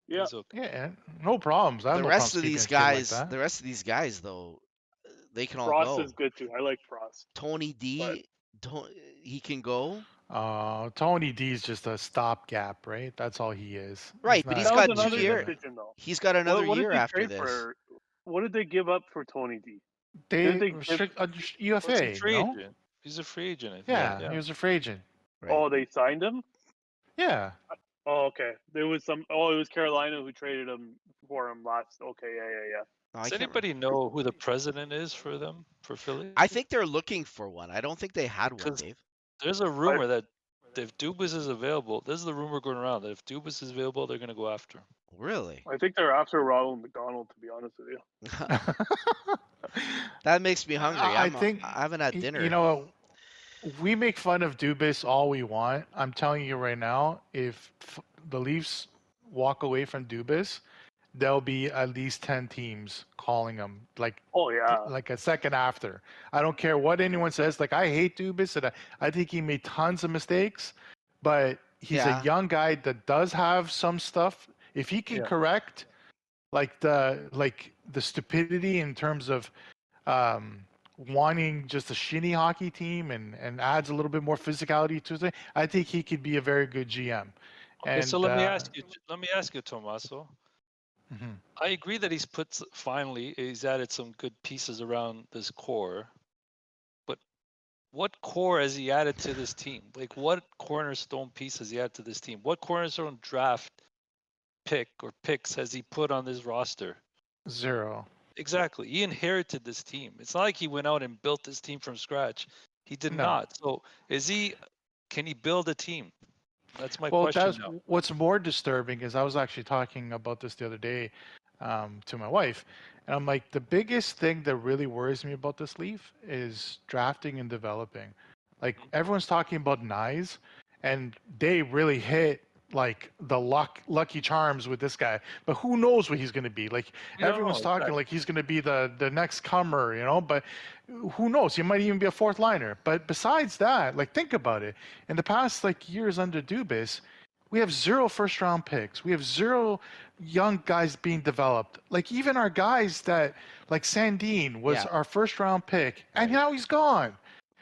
Yeah.
He's okay.
Yeah, no problems. I have
The
no
rest
problems
of
keeping
these
a kid like
guys,
that.
the rest of these guys, though, they can all
Frost
go.
is good too. I like Frost.
Tony D, he can go.
Tony D is just a stopgap, right? That's all he is.
Right, but he's
That
got
was
2
another
years.
decision, though.
He's got another
What
year
did they
after
trade
this.
for? What did they give up for Tony D?
They
Didn't they
restrict
Well, he's
UFA,
a free
no?
agent. He's a free agent, I think.
Yeah, he was a free agent.
Right.
Oh, they signed him.
Yeah,
Oh, okay. There was some. Oh, it was Carolina who traded him for him last. Okay, yeah.
No, I
Does
can't
anybody know who the president is for them, for Philly?
I think they're looking for one. I don't think they had one,
'Cause-
Dave.
There's a rumor that if Dubas is available, this is the rumor going around that if Dubas is available, they're going to go after him.
Really?
I think they're after Ronald McDonald. To be honest with you.
That makes me hungry.
I
I
think
haven't had dinner.
You know, we make fun of Dubas all we want. I'm telling you right now, if the Leafs walk away from Dubas, there'll be at least 10 teams calling him like
Oh yeah.
like a second after. I don't care what anyone says. Like, I hate Dubas, and I think he made tons of mistakes, but he's
Yeah.
a young guy that does have some stuff. If he can
Yeah.
correct the stupidity in terms of wanting just a shinny hockey team and adds a little bit more physicality to it, I think he could be a very good GM.
Okay, so
And,
let me ask you, Tommaso.
mhm.
I agree that he's added some good pieces around this core, but what core has he added to this team? Like, what cornerstone piece has he added to this team? What cornerstone draft pick or picks has he put on this roster?
Zero.
Exactly. He inherited this team. It's not like he went out and built this team from scratch. He did
No.
not. So can he build a team? That's my
Well,
question now.
what's more disturbing is I was actually talking about this the other day to my wife, and I'm like, the biggest thing that really worries me about this Leaf is drafting and developing. Like, everyone's talking about Nyes, and they really hit like the lucky charms with this guy, but who knows what he's going to be. Like,
We don't
everyone's
know,
talking
exactly.
like he's going to be the next comer, but who knows, he might even be a fourth liner. But besides that, like, think about it. In the past years under Dubas, we have 0 first round picks. We have 0 young guys being developed. Like, even our guys that, like Sandin was
Yeah.
our first round pick, and now he's gone.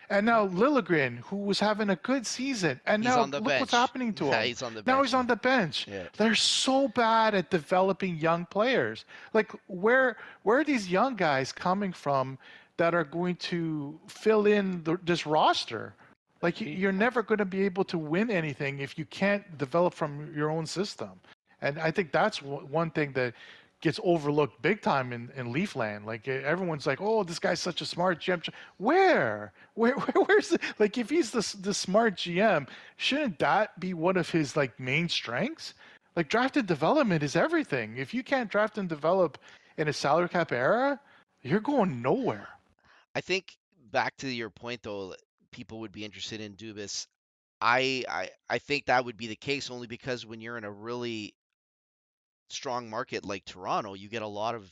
And now Liljegren, who was having a good season, and
He's
now
on the
look what's
bench.
happening to him.
He's on the
Now
bench.
he's on the bench.
Yeah.
They're so bad at developing young players. Like where are these young guys coming from that are going to fill in this roster? Like you're never going to be able to win anything if you can't develop from your own system. And I think that's one thing that gets overlooked big time in Leafland. Like everyone's like, "Oh, this guy's such a smart GM." Where's the, like if he's the smart GM, shouldn't that be one of his like main strengths? Like draft and development is everything. If you can't draft and develop in a salary cap era, you're going nowhere.
I think back to your point though, people would be interested in Dubas. I think that would be the case only because when you're in a really strong market like Toronto, you get a lot of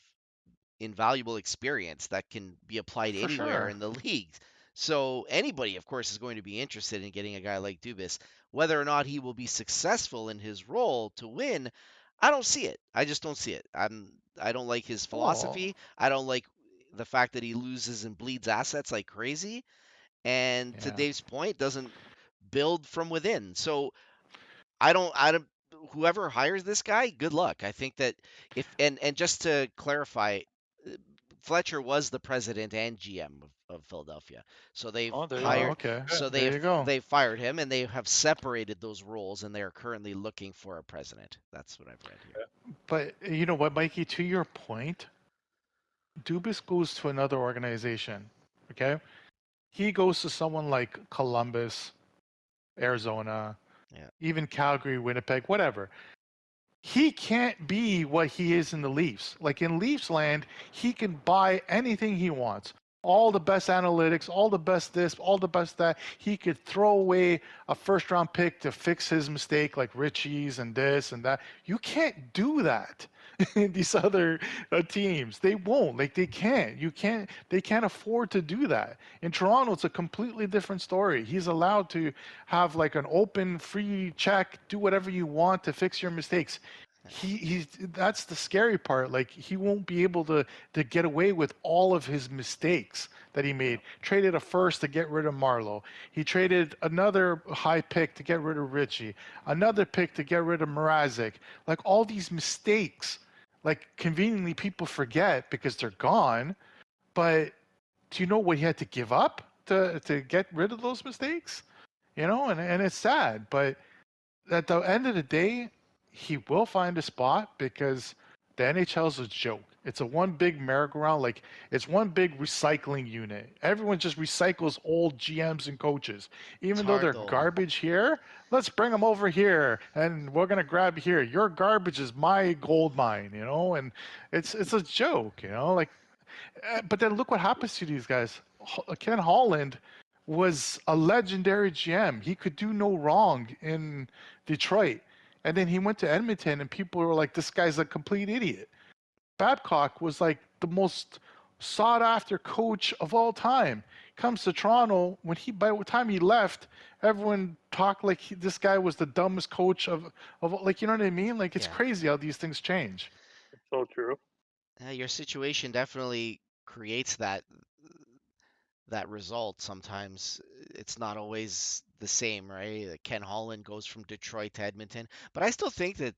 invaluable experience that can be applied
For
anywhere
sure.
in the league. So anybody, of course, is going to be interested in getting a guy like Dubas. Whether or not he will be successful in his role to win, I don't see it. I just don't see it. I don't like his
Oh,
philosophy. I don't like the fact that he loses and bleeds assets like crazy. And to
yeah.
Dave's point, doesn't build from within. So I don't whoever hires this guy, good luck. I think that if and just to clarify, uh, Fletcher was the president and GM of Philadelphia. So they've
Oh, there you
Oh,
go.
hired
okay.
so
There you go.
they fired him and they have separated those roles and they are currently looking for a president. That's what I've read here.
But you know what, Mikey? To your point, Dubas goes to another organization. Okay, he goes to someone like Columbus, Arizona,
Yeah.
even Calgary, Winnipeg, whatever. He can't be what he is in the Leafs. Like in Leafs land, he can buy anything he wants. All the best analytics, all the best this, all the best that. He could throw away a first round pick to fix his mistake, like Richie's and this and that. You can't do that in these other teams. They won't. Like they can't. You can't. They can't afford to do that. In Toronto, it's a completely different story. He's allowed to have like an open, free check, do whatever you want to fix your mistakes. He's that's the scary part. Like he won't be able to get away with all of his mistakes that he made. Traded a first to get rid of Marlowe. He traded another high pick to get rid of Richie. Another pick to get rid of Mrazek. Like all these mistakes, like conveniently people forget because they're gone. But do you know what he had to give up to get rid of those mistakes? You know, and it's sad. But at the end of the day, he will find a spot because the NHL is a joke. It's a one big merry-go-round. Like it's one big recycling unit. Everyone just recycles old GMs and coaches, even though
hard,
they're
though.
garbage here. Let's bring them over here, and we're gonna grab here. Your garbage is my gold mine, you know. And it's a joke, you know. Like, but then look what happens to these guys. Ken Holland was a legendary GM. He could do no wrong in Detroit. And then he went to Edmonton, and people were like, this guy's a complete idiot. Babcock was like the most sought after coach of all time. Comes to Toronto, by the time he left, everyone talked like this guy was the dumbest coach of like, you know what I mean? Like it's
Yeah.
crazy how these things change.
It's so true.
Your situation definitely creates that result. Sometimes it's not always the same, right? Ken Holland goes from Detroit to Edmonton, but I still think that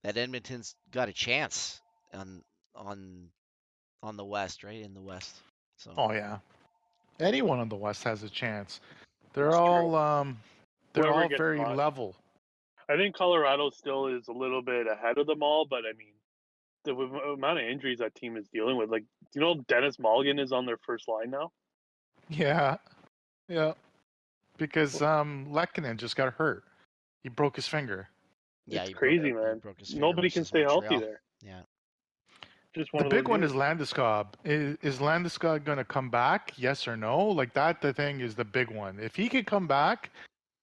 Edmonton's got a chance on on on the West, right? In the West. So
Oh yeah, anyone on the West has a chance. They're
It's
all
true.
they're
Whoever
all
gets
very
hot.
level.
I think Colorado still is a little bit ahead of them all, but I mean, the amount of injuries that team is dealing with. Like, do you know Dennis Mulligan is on their first line now?
Yeah, yeah. Because Lehkonen just got hurt. He broke his finger.
yeah,
It's
he
crazy,
broke, he
man.
broke his finger
Nobody can
versus
stay healthy
Montreal.
there.
Yeah.
Just
The
one of
big
those
one
years.
is Landeskog. Is Landeskog going to come back? Yes or no? Like that, the thing is the big one. If he could come back,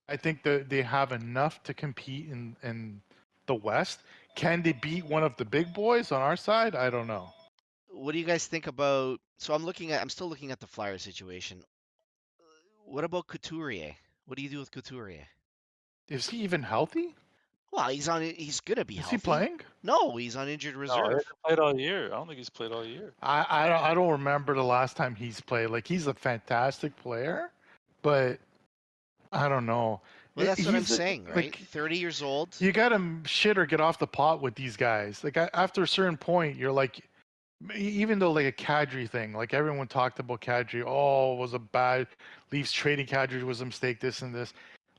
I think that they have enough to compete in the West. Can they beat one of the big boys on our side? I don't know.
What do you guys think about? So I'm still looking at the Flyer situation. What about Couturier? What do you do with Couturier?
Is he even healthy?
Well, he's gonna be
Is
healthy.
he playing?
No, he's on injured
No, he
reserve.
hasn't played all year. I don't think he's played all year.
I don't remember the last time he's played. Like he's a fantastic player, but I don't know.
Well, that's what I'm
He's
saying, right?
like
30 years old.
you got to shit or get off the pot with these guys. Like after a certain point, you're like, even though like a Kadri thing, like everyone talked about Kadri, oh, it was a bad Leafs trading Kadri was a mistake, this and this.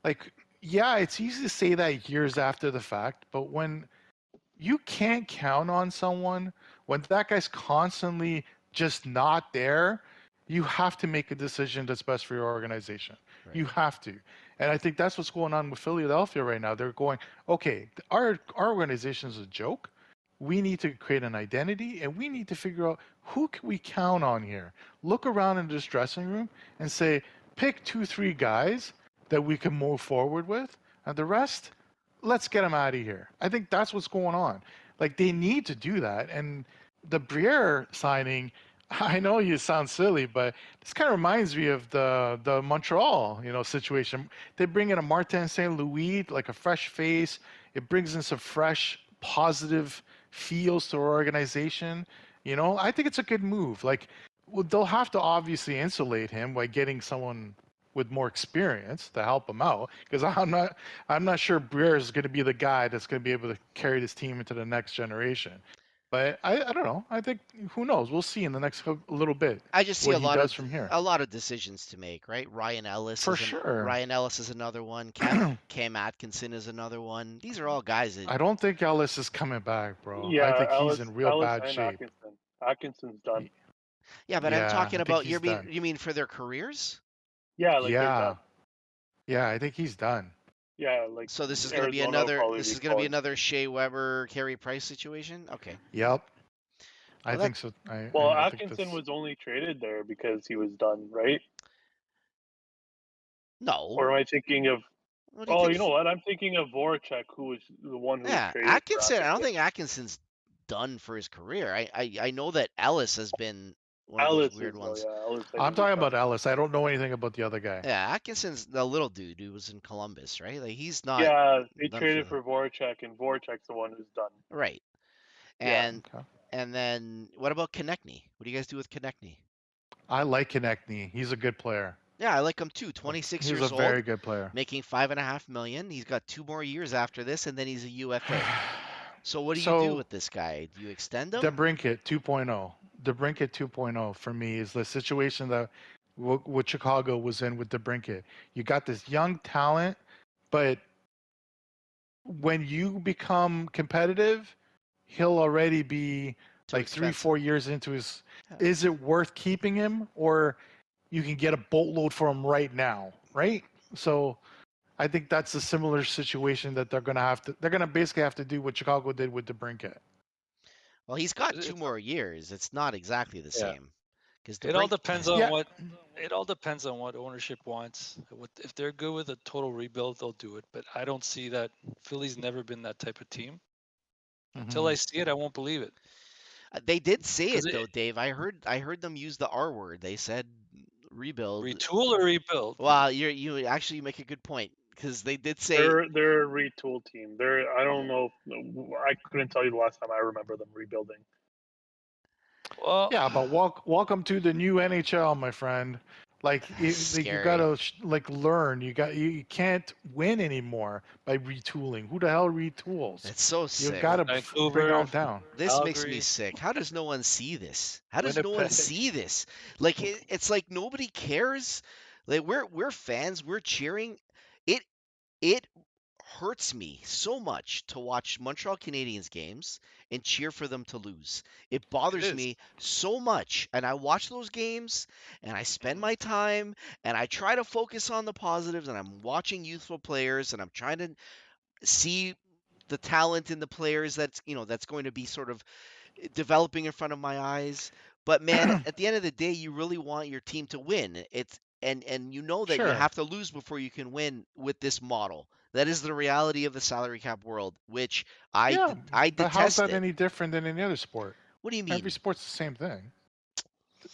Like, yeah, it's easy to say that years after the fact, but when you can't count on someone, when that guy's constantly just not there, you have to make a decision that's best for your organization.
Right.
You have to. And I think that's what's going on with Philadelphia right now. They're going, okay, our organization is a joke. We need to create an identity, and we need to figure out who can we count on here. Look around in this dressing room and say, pick 2-3 guys that we can move forward with, and the rest, let's get them out of here. I think that's what's going on. Like, they need to do that. And the Briere signing, I know you sound silly, but this kind of reminds me of the Montreal, situation. They bring in a Martin St. Louis, like a fresh face. It brings in some fresh, positive feels to our organization. I think it's a good move. Like, well, they'll have to obviously insulate him by getting someone with more experience to help him out, because I'm not sure Briere is going to be the guy that's going to be able to carry this team into the next generation. But I don't know. I think, who knows? We'll see in the next little bit.
I just see
what
a
he
lot
does
of
from here.
a lot of decisions to make, right? Ryan Ellis
For
is
sure.
Ryan Ellis is another one. Cam Atkinson is another one. These are all guys that
I don't think Ellis is coming back, bro.
Yeah,
I think
Ellis,
he's in real
Ellis
bad
and
shape.
Atkinson's done.
Yeah, but I'm
Yeah,
talking
I think
about
he's done.
you mean for their careers?
Yeah, like they're
Yeah.
done.
Yeah, I think he's done.
Yeah, like
So this is going to be
Arizona will
another
probably
this
be
is going to be
calling.
another Shea Weber, Carey Price situation. Okay.
Yep.
Well,
I think so.
Well,
I think
Atkinson
that's...
was only traded there because he was done, right?
No.
Or am I thinking of?
What do you
Oh,
think?
you know what? I'm thinking of Voracek, who was the one who was
Yeah,
traded.
Atkinson.
For
I don't think Atkinson's done for his career. I know that Ellis has been one of those
Ellis
weird
is
ones.
though, yeah. Ellis, I
I'm
think, is
talking
done.
about Ellis. I don't know anything about the other guy.
Yeah, Atkinson's the little dude who was in Columbus, right? Like he's not
Yeah, they
done
traded
for
for Voracek, and Voracek's the one who's done.
right.
Yeah.
And
Okay.
and then what about Konechny? What do you guys do with Konechny?
I like Konechny. He's a good player.
Yeah, I like him too. 26
He's
years
a
old,
very good player.
making $5.5 million. He's got 2 more years after this, and then he's a UFA. So what do you do with this guy? Do you extend him?
DeBrincat 2.0. DeBrincat 2.0 for me is the situation that what Chicago was in with DeBrincat. You got this young talent, but when you become competitive, he'll already be
Too
like
expensive.
3-4 years into his.
Yeah.
Is it worth keeping him, or you can get a boatload for him right now, right? So I think that's a similar situation that they're gonna basically have to do what Chicago did with DeBrincat.
Well, he's got 2 more years. It's not exactly the same. Because
It all depends on
Yeah.
what ownership wants. If they're good with a total rebuild, they'll do it. But I don't see that. Philly's never been that type of team. Until I see it, I won't believe it.
They did say it
'Cause
though, Dave. I heard them use the R word. They said rebuild.
Retool or rebuild?
Well, you actually make a good point because they did say
They're a retool team. I don't know. I couldn't tell you the last time I remember them rebuilding.
Well,
Yeah, but welcome to the new NHL, my friend. Like you gotta learn. You can't win anymore by retooling. Who the hell retools?
it's so sick.
You gotta bring it all down.
This makes me
Calgary.
sick. How does no one see this? How does no one
Winnipeg.
see this? Like it's like nobody cares. Like we're fans. We're cheering. It hurts me so much to watch Montreal Canadiens games and cheer for them to lose. It bothers
is.
me so much. And I watch those games and I spend my time and I try to focus on the positives and I'm watching youthful players and I'm trying to see the talent in the players that's going to be sort of developing in front of my eyes. But man, at the end of the day, you really want your team to win. And you know that you
Sure.
have to lose before you can win with this model. That is the reality of the salary cap world, which I
But
detest.
how's that
it.
any different than any other sport?
What do you mean?
Every sport's the same thing.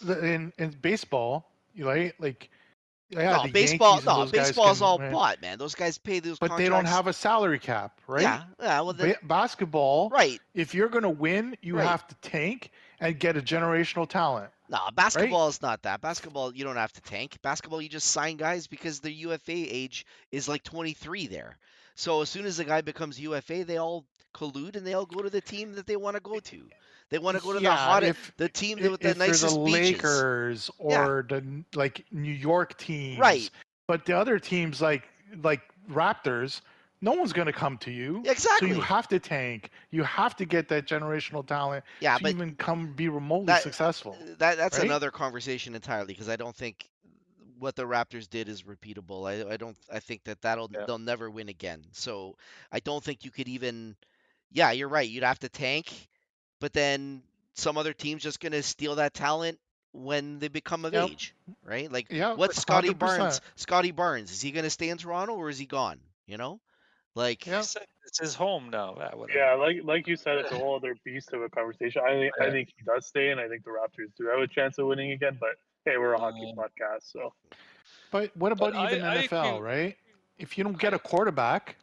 In baseball, like yeah,
no,
the
baseball.
Yankees and
No,
those guys
baseball's
can
all
win.
bought, man. Those guys pay those
But
contracts.
they don't have a salary cap, right?
Yeah. Well,
Basketball,
right.
if you're going to win, you
Right.
have to tank, and get a generational talent.
Nah, basketball is not that. Basketball, you don't have to tank. Basketball, you just sign guys because the UFA age is like 23 there. So as soon as a guy becomes UFA, they all collude and they all go to the team that they want to go to. They want to go to
Yeah,
the team with the
if you're the
nicest beaches.
Lakers
Yeah.
or the like New York teams,
Right.
But the other teams like Raptors, no one's going to come to you.
Exactly.
So you have to tank. You have to get that generational talent
Yeah,
to
but
even come be remotely successful.
That's
right?
another conversation entirely because I don't think what the Raptors did is repeatable. I think that they'll never win again. So I don't think you could even. Yeah, you're right. You'd have to tank, but then some other team's just gonna steal that talent when they become of
Yep.
age, right? Like
Yep,
what's Scotty
100%.
Barnes? Scotty Barnes, is he gonna stay in Toronto or is he gone? You know, like
Yep.
It's his home now. Whatever.
Yeah, like you said, it's a whole other beast of a conversation. I think he does stay, and I think the Raptors do have a chance of winning again. But hey, we're a hockey podcast, so.
But what about
But
even
I
NFL,
agree.
right? If you don't get a quarterback,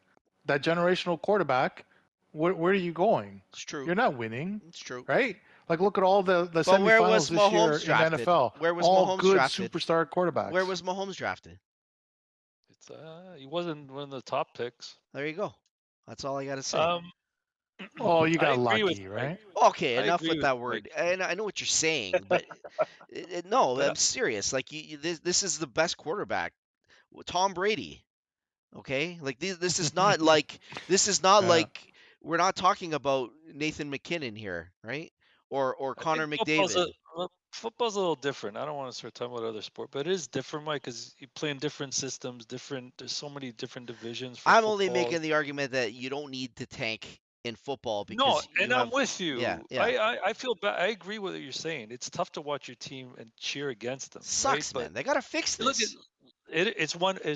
that generational quarterback, where are you going?
it's true.
You're not winning,
It's true.
right? Like look at all the
But where was
semifinals this year
Mahomes drafted?
in NFL.
Where was
all
Mahomes
good
drafted?
superstar quarterbacks.
Where was Mahomes drafted?
It's he wasn't one of the top picks.
There you go. That's all I gotta say.
Oh, you
I
got
agree with
lucky,
Mike.
right?
Okay,
I
enough
agree
with
with
that
Mike.
word. And I know what you're saying, but no,
But
I'm serious. Like this is the best quarterback, Tom Brady. Okay, like this is not like
Yeah.
like we're not talking about Nathan McKinnon here, right? Or
I
Connor
think
McDavid.
football's a little different. I don't want to start talking about other sport, but it is different, Mike, because you play in different systems, There's so many different divisions for
I'm
football.
only making the argument that you don't need to tank in football
No,
because
and
you
I'm
have.
with you.
Yeah.
I feel bad. I agree with what you're saying. It's tough to watch your team and cheer against them, right?
Sucks,
But
man. They gotta fix
look at
this.
it's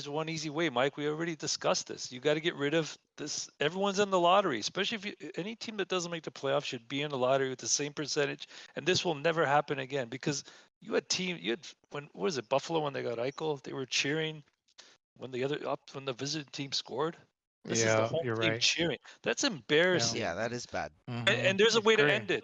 one easy way, Mike. We already discussed this. You got to get rid of this. Everyone's in the lottery, especially if any team that doesn't make the playoffs should be in the lottery with the same percentage. And this will never happen again because you had when what was it, Buffalo, when they got Eichel, they were cheering when the visiting team scored. This is the
Yeah,
home
you're
team
right.
cheering. That's embarrassing.
Yeah, that is bad.
And there's a way to
Agree.
end it.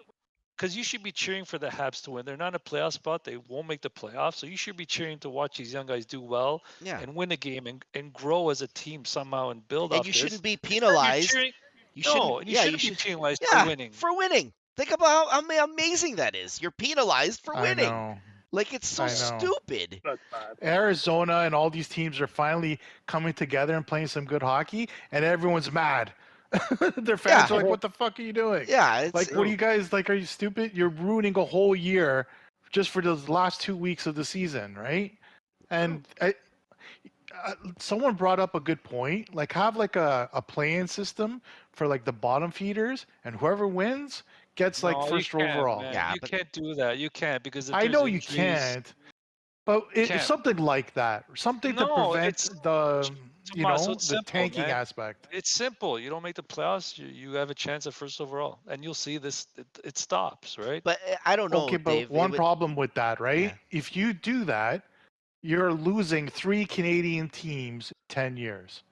Because you should be cheering for the Habs to win. They're not in a playoff spot. They won't make the playoffs. So you should be cheering to watch these young guys do well
Yeah.
and win a game and grow as a team somehow and build
And
off
you
this.
shouldn't be
Instead,
penalized.
you shouldn't be penalized for winning.
For winning. Think about how amazing that is. You're penalized for
I
winning.
know.
Like it's so
I know.
stupid.
That's bad.
Arizona and all these teams are finally coming together and playing some good hockey, and everyone's mad. Their fans are like, "What the fuck are you doing?
Yeah, it's
Like, what are you guys like? Are you stupid? You're ruining a whole year just for those last 2 weeks of the season, right?" And someone brought up a good point. Like, have like a play-in system for like the bottom feeders, and whoever wins gets like
No,
first
you can't,
overall.
man.
Yeah,
you
but-
can't do that. You can't because if
I
there's
know you
injuries,
can't, but
can't.
something like that, something to
No,
prevent
it's-
the
Tomas, so it's
the
simple,
tanking
man.
aspect.
It's simple. You don't make the playoffs, you have a chance at first overall, and you'll see this. It stops, right?
But I don't know,
Okay, but
Dave.
one problem with that, right?
Yeah.
If you do that, you're losing 3 Canadian teams in 10 years.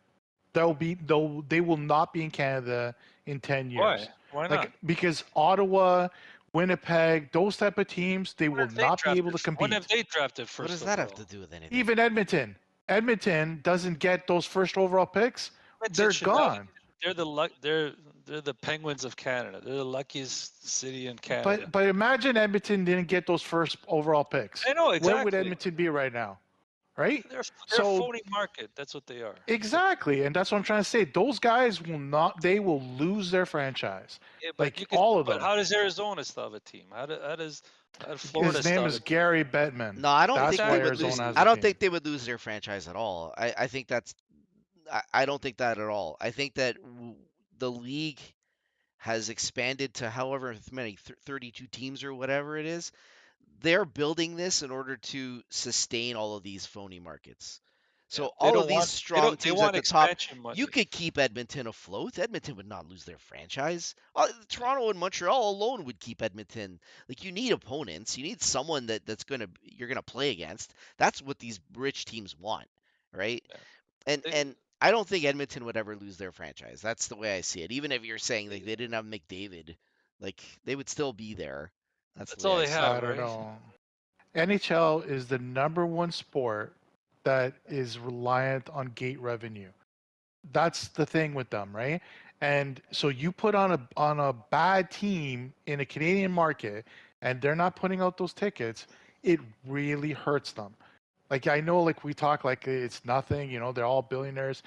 They will not be in Canada in 10 years.
Why not?
Like because Ottawa, Winnipeg, those type of teams, they will not be able to compete.
When have they drafted first?
What does that have
overall?
to do with anything?
Even Edmonton. Edmonton doesn't get those first overall picks.
Edmonton
They're
should not-
gone.
They're the Penguins of Canada. They're the luckiest city in Canada.
But imagine Edmonton didn't get those first overall picks.
I know exactly.
Where would Edmonton be right now? Right?
They're a
So-
phony market. That's what they are.
Exactly, and that's what I'm trying to say. Those guys will not. They will lose their franchise.
Yeah, but
Like,
you could,
all of
but
them.
how does Arizona still have a team? How does Florida
His name
still
is
have a team?
Gary Bettman.
No, I don't
That's
think
why
they would
Arizona
lose.
has a
I don't
team.
think they would lose their franchise at all. I think that's. I don't think that at all. I think that the league has expanded to however many 32 teams or whatever it is. They're building this in order to sustain all of these phony markets. So
They
all
don't
of these
want-
strong
they
teams
want
at the top,
expansion money.
you could keep Edmonton afloat. Edmonton would not lose their franchise. Toronto and Montreal alone would keep Edmonton. Like you need opponents. You need someone you're gonna play against. That's what these rich teams want, right?
Yeah.
And I don't think Edmonton would ever lose their franchise. That's the way I see it. Even if you're saying like they didn't have McDavid, like they would still be there. That's the
That's
way
all
I
they
see
have.
I don't
Right?
know. NHL is the #1 sport that is reliant on gate revenue. That's the thing with them, right? And so you put on a bad team in a Canadian market, and they're not putting out those tickets. It really hurts them. Like I know, like we talk like it's nothing. You know, they're all billionaires.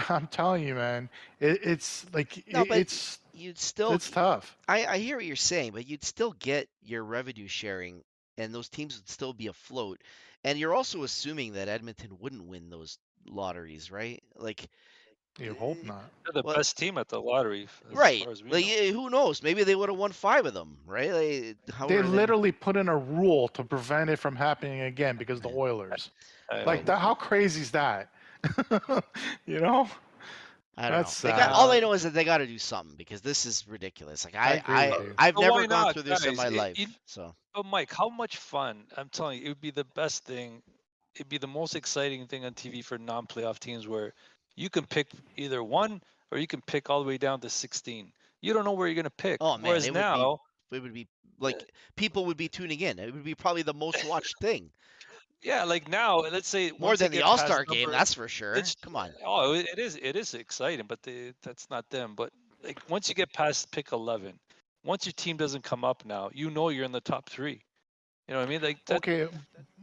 I'm telling you, man, it's like
No, but
it's
you'd still.
it's tough.
I hear what you're saying, but you'd still get your revenue sharing, and those teams would still be afloat. And you're also assuming that Edmonton wouldn't win those lotteries, right? Like,
You hope not.
They're the
well,
best team at the lottery, as
right.
far as we
Like,
know.
who knows? Maybe they would have won 5 of them, right? Like,
They
however, then,
literally put in a rule to prevent it from happening again because the
man,
Oilers.
I
Like
hope.
that, how crazy is that? You know,
I don't
that's
know. They got
sad.
all I know is that they got to do something because this is ridiculous. Like,
I agree with you.
I've
But
never
why
gone
not,
through this in
guys?
my life, so.
But Mike, how much fun? I'm telling you, it would be the best thing. It'd be the most exciting thing on TV for non-playoff teams, where you can pick either one or you can pick all the way down to 16. You don't know where you're gonna pick.
Oh man,
Whereas now,
it would be
uh,
like people would be tuning in. It would be probably the most watched thing,
yeah, like now, let's say
more
once they
than the
get past
All-Star game,
number,
that's for sure.
it's
Come on.
it is exciting, but that's not them. But like once you get past pick 11, once your team doesn't come up now, you know you're in the top three. You know what I mean? Like that.
Okay,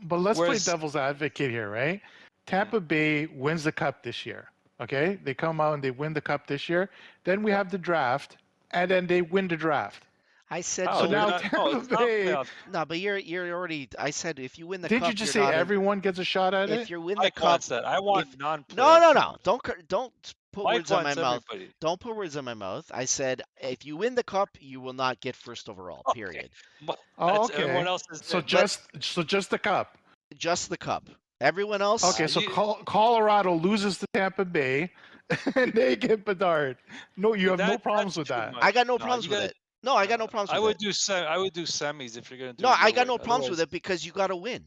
but let's play
Whereas,
devil's advocate here, right?
mm,
Tampa Bay wins the cup this year. Okay, they come out and they win the cup this year. Then we
yeah.
have the draft, and then they win the draft.
I said
Oh,
So
no.
they're
now
not. No,
Tampa
it's not
Bay.
playoff.
No, but you're already. I said if you win the
Didn't you
cup,
just
you're
say
not in.
everyone gets a shot at
If
it?
you win the
Mike
cup,
wants that. I want
if no,
non-playoff
no, no,
teams.
don't put
Mike
words on my
wants
mouth.
everybody.
Don't put words on my mouth. I said if you win the cup, you will not get first overall.
Okay,
Period.
Oh,
that's everyone
okay.
else is
So
in.
But
just the cup.
just the cup. Everyone else,
Okay, so
You
Colorado loses to Tampa Bay, and they get Bedard. No, you have no problems
that's
with
too
that.
I
much.
got no
No,
problems
you
with
got.
it. No, I got no problems
I
with it.
would do I would do semis if you're gonna do
No,
it
I
your
got
way.
no problems with
Otherwise,
it because you got to win.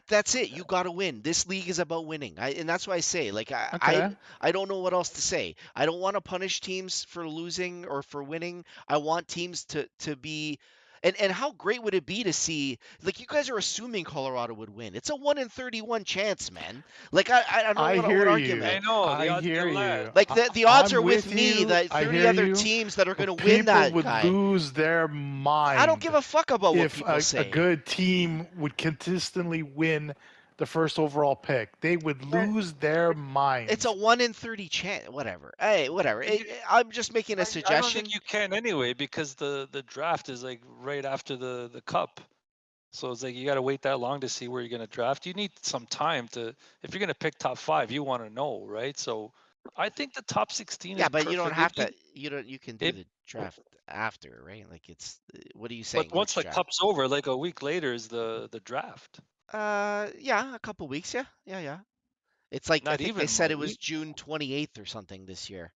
That's it. You got to win. This league is about winning. And that's why I say, like,
Okay.
I don't know what else to say. I don't want to punish teams for losing or for winning. I want teams to be. And how great would it be to see, like, you guys are assuming Colorado would win. It's a 1 in 31 chance, man. Like, I don't know
I
what
hear
argument.
I know
I
the odds
hear
get less.
you.
Like, the odds
I'm
are with
with
me
you.
that
I
30
hear
other
you.
teams that are going to
But
win
people
that
would
guy.
lose their
I don't give
mind
a fuck about what
if
people
a
say.
good team would consistently win the first overall pick. They would
Man,
lose their
it's a
minds.
1 in 30 chance. Whatever. Hey, whatever.
You-
I'm just making a
I don't think
suggestion.
you can anyway because the draft is like right after the cup. So it's like you got to wait that long to see where you're going to draft. You need some time to, if you're going to pick top five, you want to know, right? So I think the top 16
Yeah,
is
but you don't
perfect.
have to. You can do
It,
the draft after, right? Like it's. What are you
but
saying?
once
Which
the
draft?
cup's over, like a week later is the draft.
Yeah, a couple weeks. Yeah, yeah, yeah. It's like I
Not
think they
even
said
a
it was
week.
June 28th or something this year.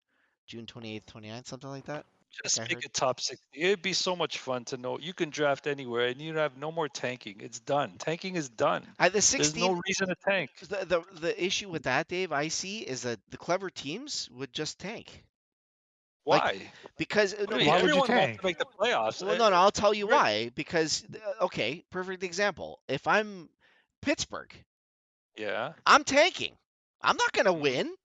June 28th, 29th, something like that. I
Just
think I
make
heard.
it top 60. It'd be so much fun to know you can draft anywhere and you have no more tanking. It's done. Tanking is done.
The
There's
16.
no reason to tank.
The issue with that, Dave, I see is that the clever teams would just tank. Like
Why?
because
What do
no,
you mean?
Why would you
Everyone wants
tank?
to make the playoffs.
well, no, I'll tell you
Right.
why. Because okay, perfect example. If I'm Pittsburgh,
Yeah.
I'm tanking. I'm not gonna
Mhm.
win.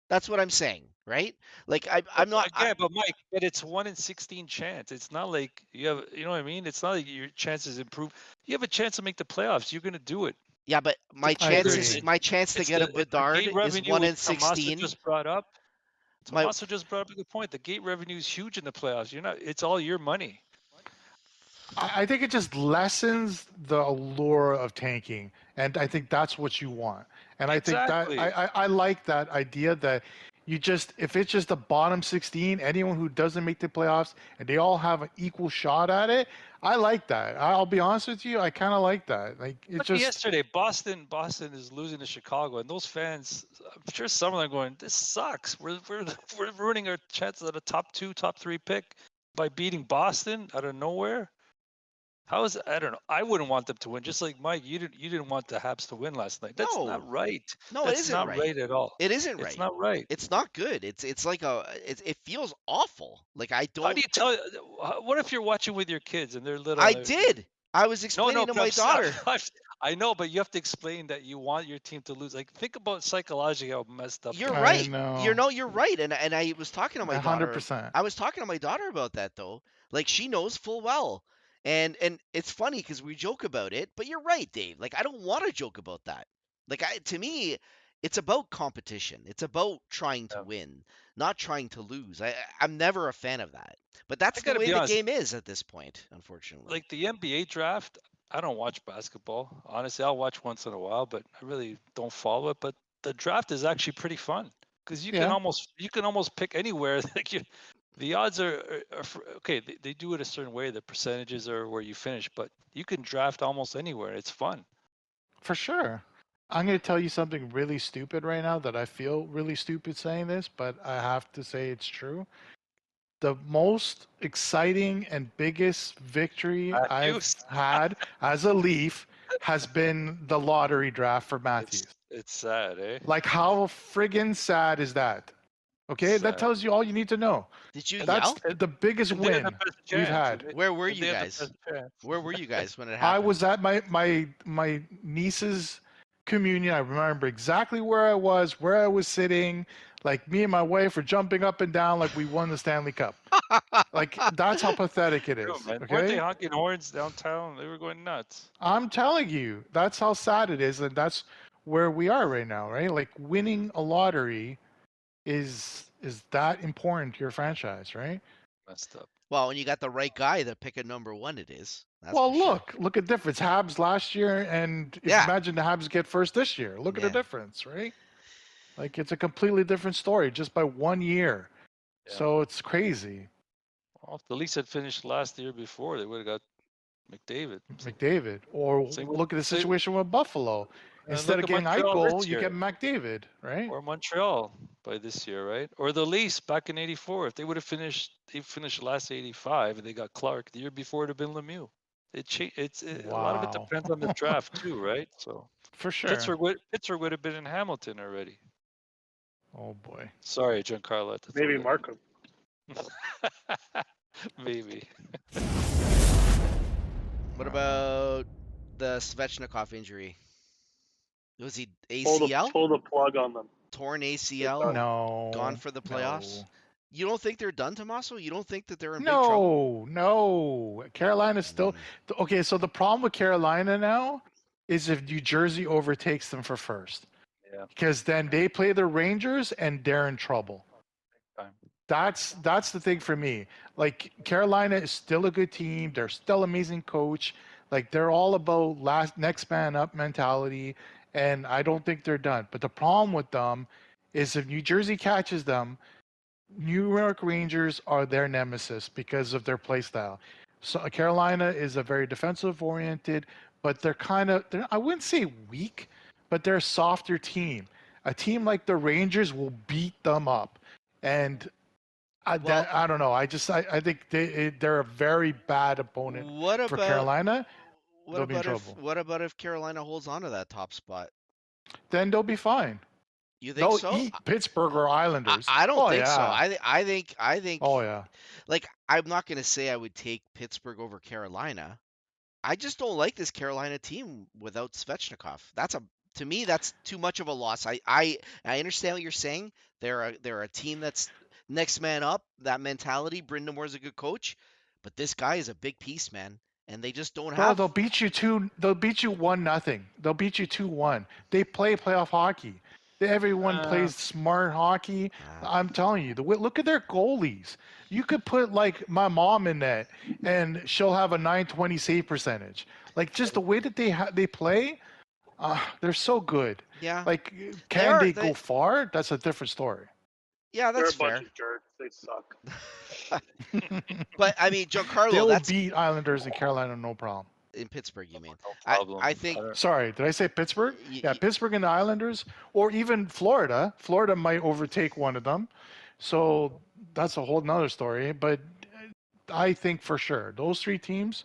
That's what I'm saying, right? Like
But
I'm not.
again, but Mike, but it's 1 in 16 chance. It's not like you have, you know what I mean? It's not like your chances improve. You have a chance to make the playoffs. You're gonna do it.
Yeah, but
The
I agree.
my chance to get a
it's the
Bedard
gate
is
revenue
1
which
in
Tommaso
16.
just brought up.
My
Tommaso just brought up a good point. The gate revenue is huge in the playoffs. You're not. It's all your money.
I think it just lessens the allure of tanking, and I think that's what you want. And I think that
Exactly.
I like that idea that you just if it's just the bottom 16, anyone who doesn't make the playoffs, and they all have an equal shot at it. I like that. I'll be honest with you, I kind of like that. Like it
Look at
just
yesterday, Boston is losing to Chicago, and those fans, I'm sure some of them are going, "This sucks. We're ruining our chances at a top 2, top 3 pick by beating Boston out of nowhere." How is I don't know. I wouldn't want them to win. Just like Mike, you didn't want the Habs to win last night. That's
No.
not right.
No, it
That's
isn't
not
right.
right at all.
It isn't
It's
right.
not right.
It's not good. It's like it feels awful. Like I
How
don't.
do you tell? What if you're watching with your kids and they're little?
I
and they're-
did. I was explaining to
but
my
I'm sorry.
daughter.
I know, but you have to explain that you want your team to lose. Like, think about psychologically how messed up.
You're
I
right.
know.
You're right. And I was talking to my daughter.
100%.
I was talking to my daughter about that though. Like she knows full well. And it's funny because we joke about it, but you're right, Dave. Like I don't want to joke about that. Like to me, it's about competition. It's about trying to
Yeah.
win, not trying to lose. I'm never a fan of that. But that's the
gotta
way
be
the
honest.
game is at this point, unfortunately.
Like the NBA draft, I don't watch basketball. Honestly, I'll watch once in a while, but I really don't follow it. But the draft is actually pretty fun because you can
Yeah.
almost pick anywhere. Like the odds are okay. They do it a certain way. The percentages are where you finish, but you can draft almost anywhere. It's fun.
For sure. I'm going to tell you something really stupid right now that I feel really stupid saying this, but I have to say it's true. The most exciting and biggest victory I've
Matthews.
had as a Leaf has been the lottery draft for Matthews.
It's sad, eh?
Like, how friggin' sad is that? Okay,
Sad.
that tells you all you need to know.
Did you
That's
yell?
the biggest
And they had
win
the best
we've
chance.
had.
Where were
And
you
they had the
guys?
best chance.
Where were you guys when it happened?
I was at my niece's communion. I remember exactly where I was sitting. Like me and my wife were jumping up and down like we won the Stanley Cup. Like that's how pathetic it is.
True, man. Weren't
Okay,
they honking horns downtown? They were going nuts.
I'm telling you, that's how sad it is, and that's where we are right now, right? Like winning a lottery is that important to your franchise, right?
Messed up.
Well, when you got the right guy to pick a number one, it is. That's
Well,
for sure.
look at the difference. Habs last year, and
Yeah.
imagine the Habs get first this year. Look at
Yeah.
the difference, right? Like it's a completely different story just by 1 year.
Yeah.
So it's crazy.
Well, if the Leafs had finished last year before, they would have got McDavid.
McDavid. Or
Same with-
look at the
same-
situation with Buffalo.
And
Instead
look
of
at
getting
Montreal
Eichel,
this
you
year.
get McDavid, right?
Or Montreal by this year, right? Or the Leafs back in '84. If they would have finished, they finished last '85, and they got Clark. The year before, it'd have been Lemieux. A lot of it
Wow.
depends on the draft too, right? So
For sure.
Pittsburgh would have been in Hamilton already.
Oh boy.
Sorry, Giancarlo. that's
Maybe
all
Markham.
right. Maybe.
What about the Svechnikov injury? Was he
Pull
ACL?
the plug on them.
Torn ACL?
No.
Gone for the playoffs?
No.
You don't think they're done, Tommaso? You don't think that they're in big trouble?
No. Carolina's still
Mm.
okay. So the problem with Carolina now is if New Jersey overtakes them for first,
Yeah.
because then they play the Rangers and they're in trouble.
Time.
That's the thing for me. Like Carolina is still a good team. They're still amazing coach. Like they're all about next man up mentality, and I don't think they're done. But the problem with them is if New Jersey catches them, New York Rangers are their nemesis because of their play style. So Carolina is a very defensive oriented, but they're I wouldn't say weak, but they're a softer team. A team like the Rangers will beat them up, and I don't know. I think they're a very bad opponent
What
for
about
Carolina.
what
they'll be in
about if
trouble.
what about if Carolina holds on to that top spot?
Then they'll be fine.
You think
They'll
so?
eat Pittsburgh or Islanders.
I don't
Oh,
think so.
yeah.
I think
Oh yeah.
like I'm not gonna say I would take Pittsburgh over Carolina. I just don't like this Carolina team without Svechnikov. To me that's too much of a loss. I understand what you're saying. They're a team that's next man up, that mentality. Brendan Moore's a good coach, but this guy is a big piece, man. And they just don't
Bro,
have
they'll beat you 1-0. They'll beat you 2-1. They play playoff hockey. Everyone plays smart hockey. I'm telling you, look at their goalies. You could put like my mom in that, and she'll have a 920 save percentage. Like just the way that they play, they're so good.
yeah.
Like,
They
can they go far? That's a different story.
Yeah,
They're
that's
a
fair.
bunch of jerks. They suck.
But I mean, Giancarlo,
They'll
that's
beat Islanders in Carolina, no problem.
in Pittsburgh, you mean?
No
I
problem.
think
Sorry, did I say Pittsburgh?
Y-
Yeah,
y-
Pittsburgh and the Islanders, or even Florida. Florida might overtake one of them. So that's a whole nother story. But I think for sure those three teams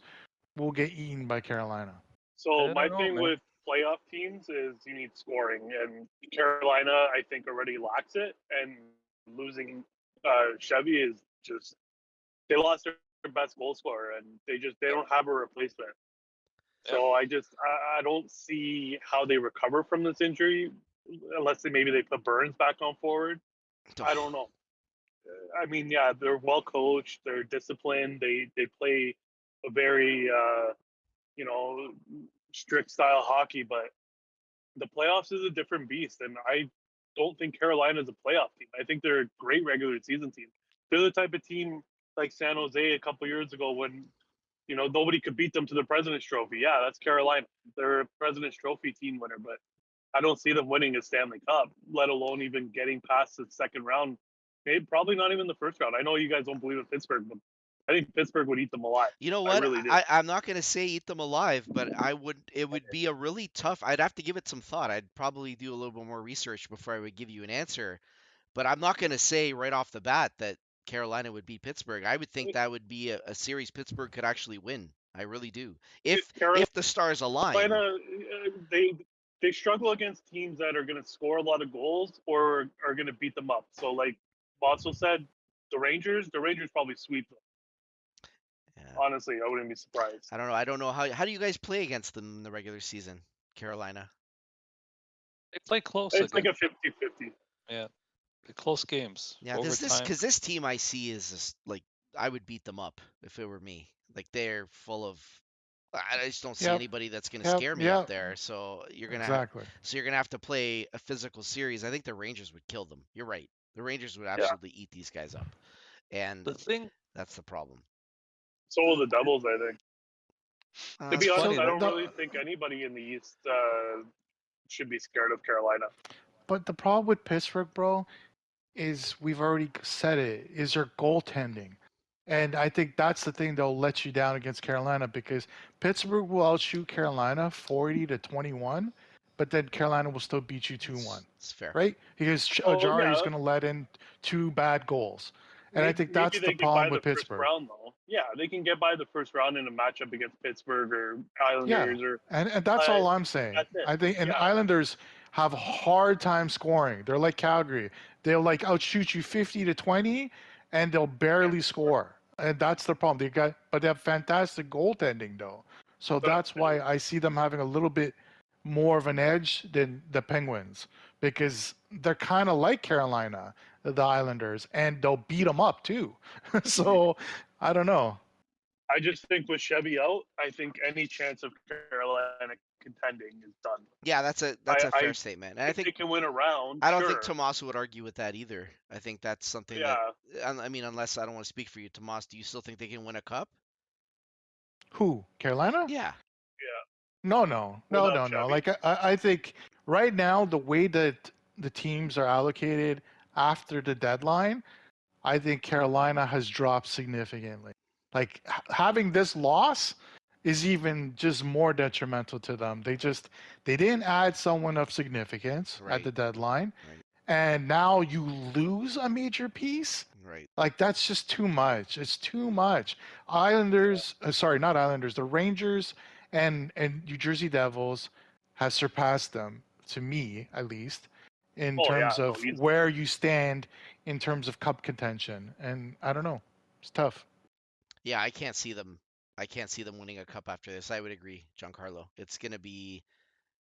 will get eaten by Carolina.
So
I
my
don't know,
thing
man.
with playoff teams is you need scoring, and Carolina, I think, already lacks it. And losing Chevy is just they lost their best goal scorer, and they don't have a replacement. So I don't see how they recover from this injury unless maybe they put Burns back on forward. I don't know. I mean, yeah, they're well coached, they're disciplined, they play a very you know strict style hockey, but the playoffs is a different beast, and I don't think Carolina's a playoff team. I think they're a great regular season team. They're the type of team like San Jose a couple years ago when nobody could beat them to the President's Trophy. Yeah, that's Carolina. They're a President's Trophy team winner, but I don't see them winning a Stanley Cup, let alone even getting past the second round. Maybe probably not even the first round. I know you guys don't believe in Pittsburgh, but I think Pittsburgh would eat them alive.
You know
I
what?
really do.
I'm not going to say eat them alive, but it would be a really tough. I'd have to give it some thought. I'd probably do a little bit more research before I would give you an answer. But I'm not going to say right off the bat that Carolina would beat Pittsburgh. I would think that would be a series Pittsburgh could actually win. I really do. If the stars align.
Carolina, they struggle against teams that are going to score a lot of goals or are going to beat them up. So like Bosco said, the Rangers probably sweep them.
Yeah.
Honestly, I wouldn't be surprised.
I don't know. I don't know how do you guys play against them in the regular season, Carolina?
They play close.
It's like
again.
a 50-50.
Yeah, the close games.
Yeah,
overtime.
because this team I see is just, like, I would beat them up if it were me. Like, they're full of. I just don't see
Yep.
anybody that's going to
Yep,
scare me
yep.
up there. So you're gonna
Exactly.
you're gonna have to play a physical series. I think the Rangers would kill them. You're right. The Rangers would absolutely eat these guys up, and
The thing,
that's the problem.
So will the Devils, I think. To be
It's
honest,
funny,
I don't
the-
really think anybody in the East should be scared of Carolina.
But the problem with Pittsburgh, bro, is we've already said it, is their goaltending. And I think that's the thing that'll let you down against Carolina, because Pittsburgh will outshoot Carolina 40-21, but then Carolina will still beat you 2-1,
It's fair.
right? Because Ajari is going to let in 2 bad goals. And I think that's the problem with Pittsburgh.
First round, though. Yeah, they can get by the first round in a matchup against Pittsburgh or Islanders.
And that's all I'm saying.
That's it.
I think, and
Yeah.
Islanders have a hard time scoring. They're like Calgary. They'll like outshoot you 50-20, and they'll barely score. And that's the problem. But they have fantastic goaltending though. So that's why I see them having a little bit more of an edge than the Penguins, because they're kind of like Carolina, the Islanders, and they'll beat them up too. So I don't know.
I just think with Chevy out, I think any chance of Carolina contending is done.
Yeah, that's a fair statement. And I think
they can win a round.
I don't think Tomas would argue with that either. I think that's something
Yeah.
that, I mean, unless I don't want to speak for you, Tomas, do you still think they can win a cup?
Who? Carolina?
Yeah.
No.
Chevy.
Like I think right now, the way that the teams are allocated after the deadline, I think Carolina has dropped significantly. Like having this loss is even just more detrimental to them. They didn't add someone of significance at the deadline.
Right.
And now you lose a major piece.
Right.
Like that's just too much. It's too much. Islanders, not Islanders, the Rangers and New Jersey Devils has surpassed them, to me at least, in terms of where you stand in terms of cup contention. And I don't know. It's tough.
Yeah, I can't see them winning a cup after this. I would agree, Giancarlo. It's gonna be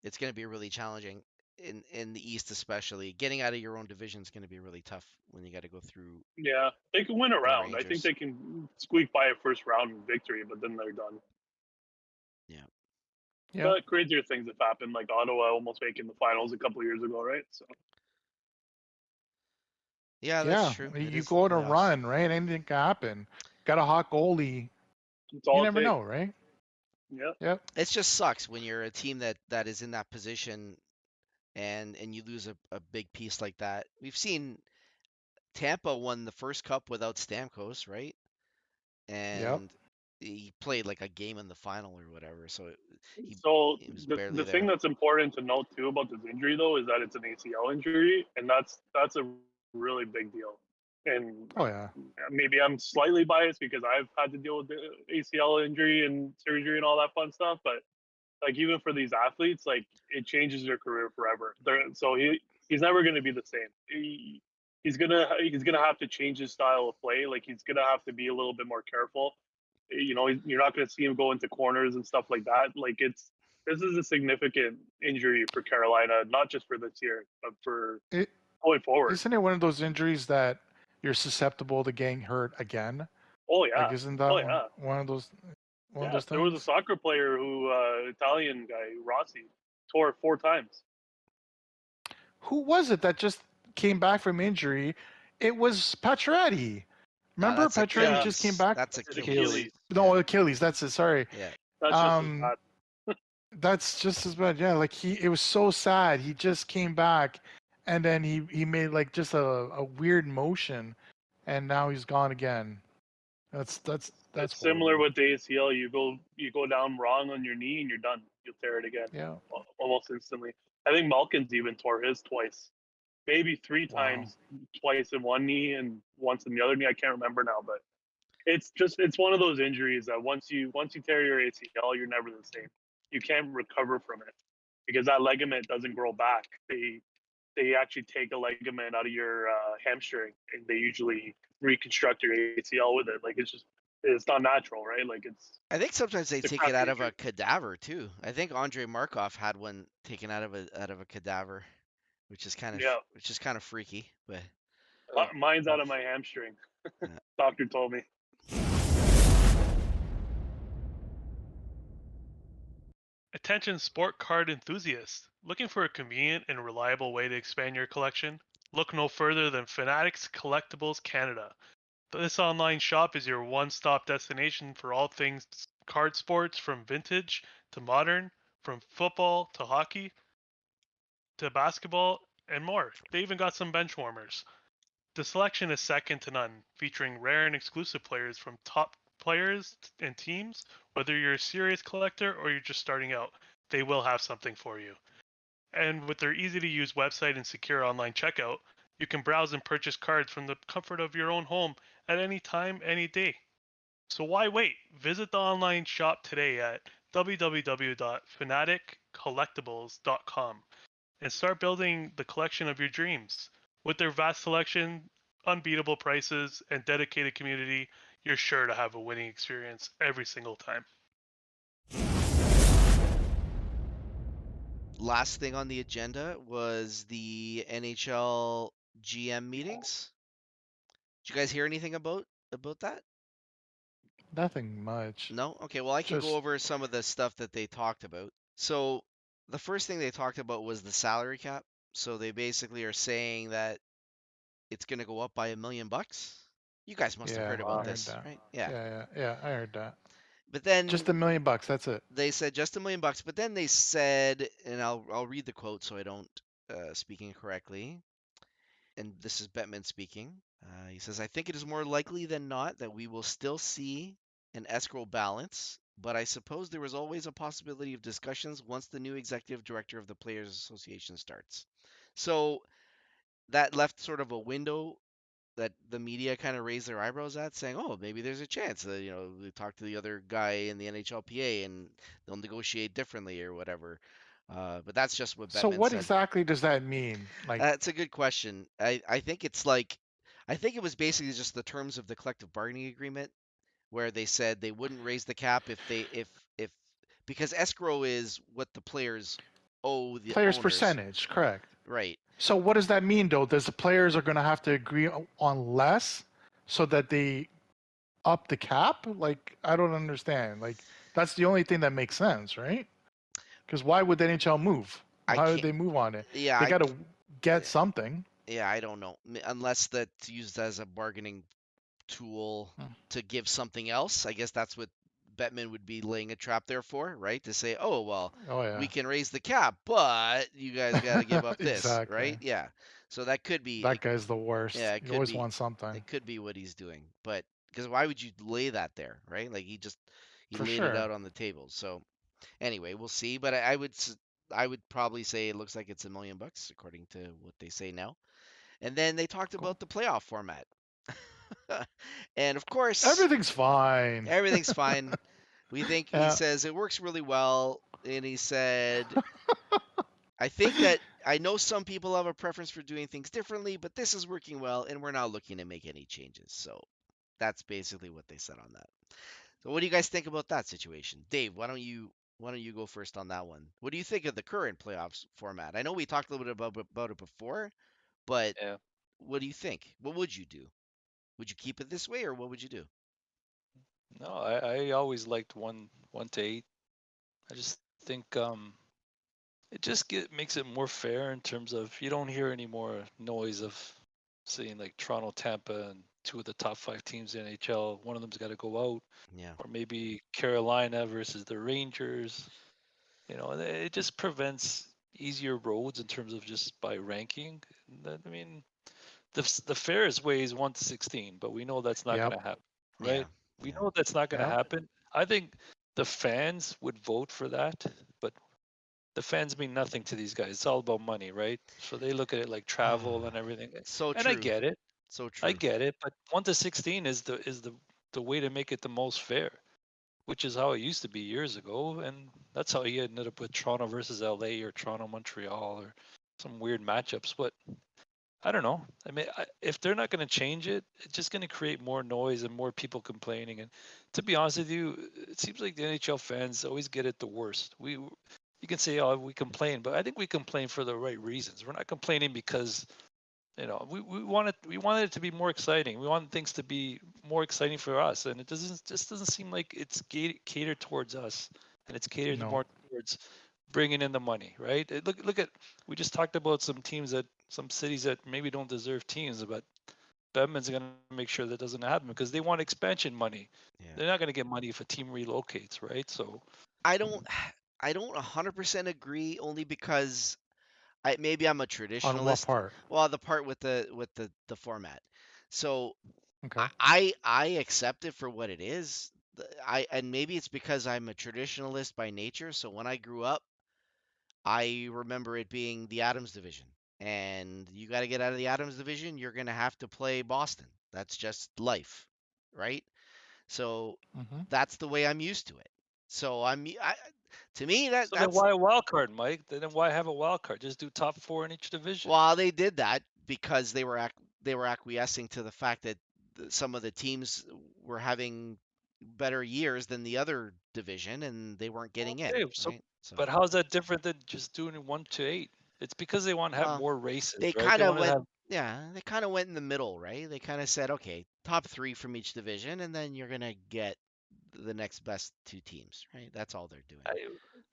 really challenging in the East, especially. Getting out of your own division is gonna be really tough when you got to go through.
Yeah, they can win a round. I
Rangers.
think they can squeak by a first round victory, but then they're done.
Yeah.
But crazier things have happened, like Ottawa almost making the finals a couple of years ago, right? So.
Yeah, that's true.
You go on a run, right? Anything can happen. Got a hot goalie. You never know, right?
Yeah.
Yep.
It just sucks when you're a team that is in that position and you lose a big piece like that. We've seen Tampa won the first cup without Stamkos, right? And he played like a game in the final or whatever. So he was barely
the
there.
thing that's important to note too about this injury though is that it's an ACL injury, and that's a really big deal. And
Oh yeah.
maybe I'm slightly biased because I've had to deal with the ACL injury and surgery and all that fun stuff. But like even for these athletes, like it changes their career forever. So he's never going to be the same. He's gonna have to change his style of play. Like he's gonna have to be a little bit more careful. You're not going to see him go into corners and stuff like that. Like this is a significant injury for Carolina, not just for this year, but for
It,
going forward.
isn't it one of those injuries that you're susceptible to getting hurt again?
Oh yeah,
Like, isn't that
oh yeah,
one of those
yeah.
things?
There was a soccer player who Italian guy Rossi tore 4 times.
Who was it that just came back from injury? It was Pacioretty. Remember,
That's
Pacioretty
Achilles.
just came back.
That's
It's
Achilles.
No,
Yeah.
Achilles. That's it. Sorry.
Yeah.
That's just as bad.
That's just as bad. Yeah, like it was so sad. He just came back, and then he made like just a weird motion, and now he's gone again. That's
It's similar
horrible.
with the ACL. You go down wrong on your knee and you're done. You'll tear it again
Yeah.
almost instantly. I think Malkin's even tore his twice, maybe 3
Wow.
times, twice in one knee and once in the other knee. I can't remember now, but it's one of those injuries that once you tear your ACL, you're never the same. You can't recover from it because that ligament doesn't grow back. They actually take a ligament out of your hamstring and they usually reconstruct your ACL with it. Like it's not natural, right? Like
I think sometimes they
it's a
take it
crappy
out of
injury.
a cadaver too. I think Andrei Markov had one taken out of a cadaver, which is kind of freaky. But
Mine's out of my hamstring.
Yeah.
Doctor told me.
Attention sport card enthusiasts. Looking for a convenient and reliable way to expand your collection? Look no further than Fanatics Collectibles Canada. This online shop is your one-stop destination for all things card sports, from vintage to modern, from football to hockey to basketball and more. They even got some bench warmers. The selection is second to none, featuring rare and exclusive players from top players and teams. Whether you're a serious collector or you're just starting out, they will have something for you. And with their easy to use website and secure online checkout, you can browse and purchase cards from the comfort of your own home at any time, any day. So why wait? Visit the online shop today at www.fanaticcollectibles.com and start building the collection of your dreams. With their vast selection, unbeatable prices, and dedicated community, you're sure to have a winning experience every single time.
last thing on the agenda was the NHL GM meetings. Did you guys hear anything about that?
Nothing much.
No? Okay, well, I can
Just-
go over some of the stuff that they talked about. So, the first thing they talked about was the salary cap. So, they basically are saying that it's going to go up by $1 million. You guys must have heard
I
about
heard
this,
that.
right?
Yeah. I heard that.
But then
Just $1 million. That's it.
they said just $1 million. But then they said, and I'll read the quote so I don't speak incorrectly. And this is Bettman speaking. He says, I think it is more likely than not that we will still see an escrow balance, but I suppose there is always a possibility of discussions once the new executive director of the Players Association starts. So that left sort of a window that the media kind of raised their eyebrows at, saying, "Oh, maybe there's a chance that they talk to the other guy in the NHLPA and they'll negotiate differently or whatever." But that's just what
So
Bettman
what
said.
exactly does that mean? Like,
That's a good question. I think it's like, I think it was basically just the terms of the collective bargaining agreement where they said they wouldn't raise the cap if because escrow is what the players owe the
players'
owners.
percentage, correct?
Right.
So what does that mean, though? Does the players are going to have to agree on less so that they up the cap? Like, I don't understand. Like, that's the only thing that makes sense, right? Because why would the NHL move? How would they move on it?
Yeah,
They got to get something.
Yeah, I don't know. Unless that's used as a bargaining tool to give something else. I guess that's what Bettman would be laying a trap there for, right? To say, oh, well, we can raise the cap, but you guys got to give up this,
Exactly.
right? Yeah. So that could be.
That guy's the worst.
Yeah, it
he
could
always
be,
wants something.
It could be what he's doing, but because why would you lay that there, right? Like he
For
laid
sure.
it out on the table. So anyway, we'll see. But I would probably say it looks like it's $1 million according to what they say now. And then they talked about the playoff format. And of course,
Everything's fine.
everything's fine. We think he
Yeah.
says it works really well, and he said, I think that I know some people have a preference for doing things differently, but this is working well, and we're not looking to make any changes. So that's basically what they said on that. So what do you guys think about that situation? Dave, why don't you go first on that one? What do you think of the current playoffs format? I know we talked a little bit about it before, but
Yeah.
what do you think? What would you do? Would you keep it this way, or what would you do?
No, I always liked 1 to 8. I just think it just makes it more fair in terms of you don't hear any more noise of seeing like Toronto, Tampa, and two of the top 5 teams in NHL. One of them's got to go out,
Yeah.
or maybe Carolina versus the Rangers. And it just prevents easier roads in terms of just by ranking. I mean, the fairest way is 1 to 16, but we know that's not
Yep.
going to happen,
Yeah.
right? We
Yeah.
know that's not going to
Yep.
happen. I think the fans would vote for that, but the fans mean nothing to these guys. It's all about money, right? So they look at it like travel and everything.
So
And I
true.
get it.
So
I
true.
get it. But 1 to 16 is the way to make it the most fair, which is how it used to be years ago. And that's how you ended up with Toronto versus LA or Toronto Montreal or some weird matchups. But I don't know. I mean, if they're not going to change it, it's just going to create more noise and more people complaining. And to be honest with you, it seems like the NHL fans always get it the worst. You can say, oh, we complain, but I think we complain for the right reasons. We're not complaining because we wanted it to be more exciting. We want things to be more exciting for us, and it doesn't seem like it's catered towards us, and it's catered
No.
more towards bringing in the money, right? Look at we just talked about some cities that maybe don't deserve teams, but Bedman's going to make sure that doesn't happen because they want expansion money.
Yeah.
They're not going to get money if a team relocates, right? So
I don't 100% agree only because maybe I'm a
On what
traditionalist.
part?
Well, the part with the format. So
Okay.
I accept it for what it is. And maybe it's because I'm a traditionalist by nature. So when I grew up, I remember it being the Adams division. And you got to get out of the Adams division, you're going to have to play Boston. That's just life, right? So
Mm-hmm.
that's the way I'm used to it. So to me
so then
that's
why a wild card, Mike? Then why have a wild card? Just do top 4 in each division.
well, they did that because they were acquiescing to the fact that some of the teams were having better years than the other division, and they weren't getting in,
Okay, so
right? So,
but how's that different than just doing it 1 to 8? It's because they want to have
well,
more races,
they
right?
kind
They
of
want to
went,
have
yeah, they kind of went in the middle, right? They kind of said, okay, top three from each division, and then you're gonna get the next best two teams, right? That's all they're doing.
I,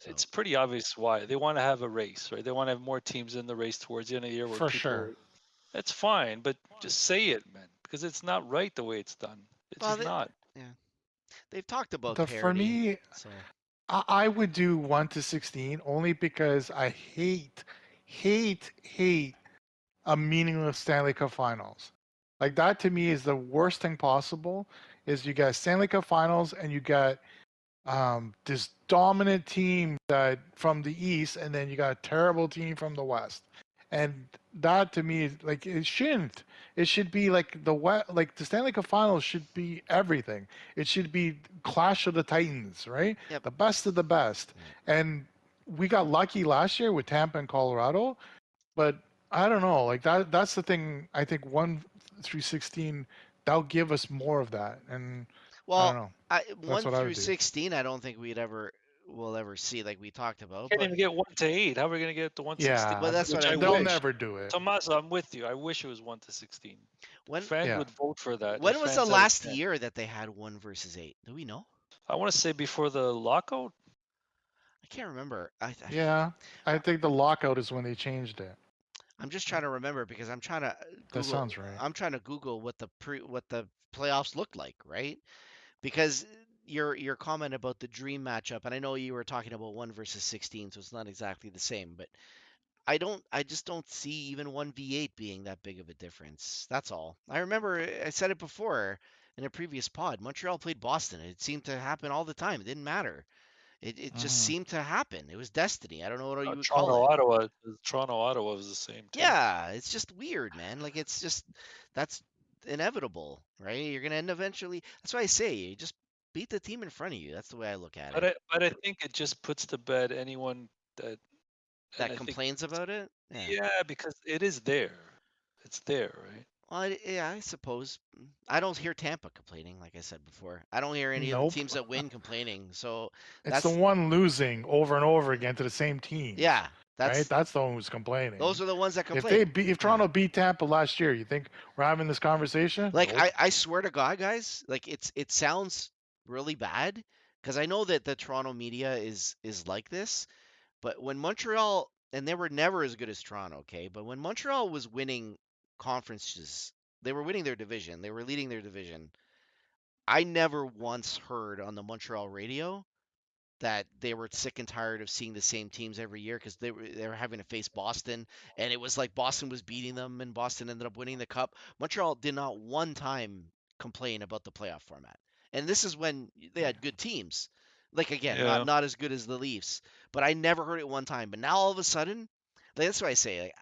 So,
it's pretty obvious why they want to have a race, right? They want to have more teams in the race towards the end of the year where
For sure.
people. That's fine, but just say it, man, because it's not right the way it's done. It's
well,
just not.
yeah, they've talked about
For
parity,
me,
so
I would do 1 to 16 only because I hate a meaningless Stanley Cup Finals. Like that to me is the worst thing possible. Is you got Stanley Cup Finals and you got this dominant team that from the East, and then you got a terrible team from the West. And that to me is like it shouldn't. It should be like like the Stanley Cup Finals should be everything. It should be Clash of the Titans, right?
yep.
The best of the best. And we got lucky last year with Tampa and Colorado, but I don't know. Like that's the thing. I think 1 through 16 that'll give us more of that. And I don't
Well,
know. That's
1
what I
through
would do.
16, I don't think we'll ever see like we talked about.
Can't
But
even get 1 to 8. How are we gonna get to 1/16?
Well,
Yeah,
that's what
Which
I
I
they'll
mean.
wish.
never do it.
Tommaso, I'm with you. I wish it was 1 to 16.
When
Fans
Yeah.
would vote for that. If
when was the
fans had a
last
chance.
year that they had 1 versus 8? Do we know?
I want to say before the lockout.
I can't remember.
Yeah, I think the lockout is when they changed it.
I'm just trying to remember because I'm trying to
That
Google.
sounds right.
I'm trying to Google what the playoffs looked like, right? Because your comment about the dream matchup, and I know you were talking about 1 versus 16, so it's not exactly the same, but I just don't see even 1v8 being that big of a difference. That's all. I remember I said it before in a previous pod. Montreal played Boston. It seemed to happen all the time. It didn't matter. It just
Mhm.
seemed to happen. It was destiny. I don't know what you would call
Toronto,
it.
Ottawa. Toronto, Ottawa was the same too.
Yeah, it's just weird, man. Like it's just that's inevitable, right? You're gonna end eventually. That's why I say you just beat the team in front of you. That's the way I look at it.
But I think it just puts to bed anyone that and
That
I think
complains about it. Yeah.
yeah, because it is there. It's there, right?
Well, yeah, I suppose. I don't hear Tampa complaining, like I said before. I don't hear any of the
Nope.
teams that win complaining. So
It's the
that's
one losing over and over again to the same teams.
yeah,
right. That's the one who's complaining.
those are the ones that
if
complain.
if Toronto beat Tampa last year, you think we're having this conversation?
Like
Nope.
I swear to God, guys, like it sounds really bad because I know that the Toronto media is like this, but when Montreal and they were never as good as Toronto, okay, but when Montreal was winning conferences, they were winning their division, they were leading their division. I never once heard on the Montreal radio that they were sick and tired of seeing the same teams every year because they were having to face Boston, and it was like Boston was beating them, and Boston ended up winning the cup. Montreal did not one time complain about the playoff format, and this is when they had good teams. Like again,
Yeah.
not as good as the Leafs, but I never heard it one time. But now all of a sudden, like, that's what I say. Like,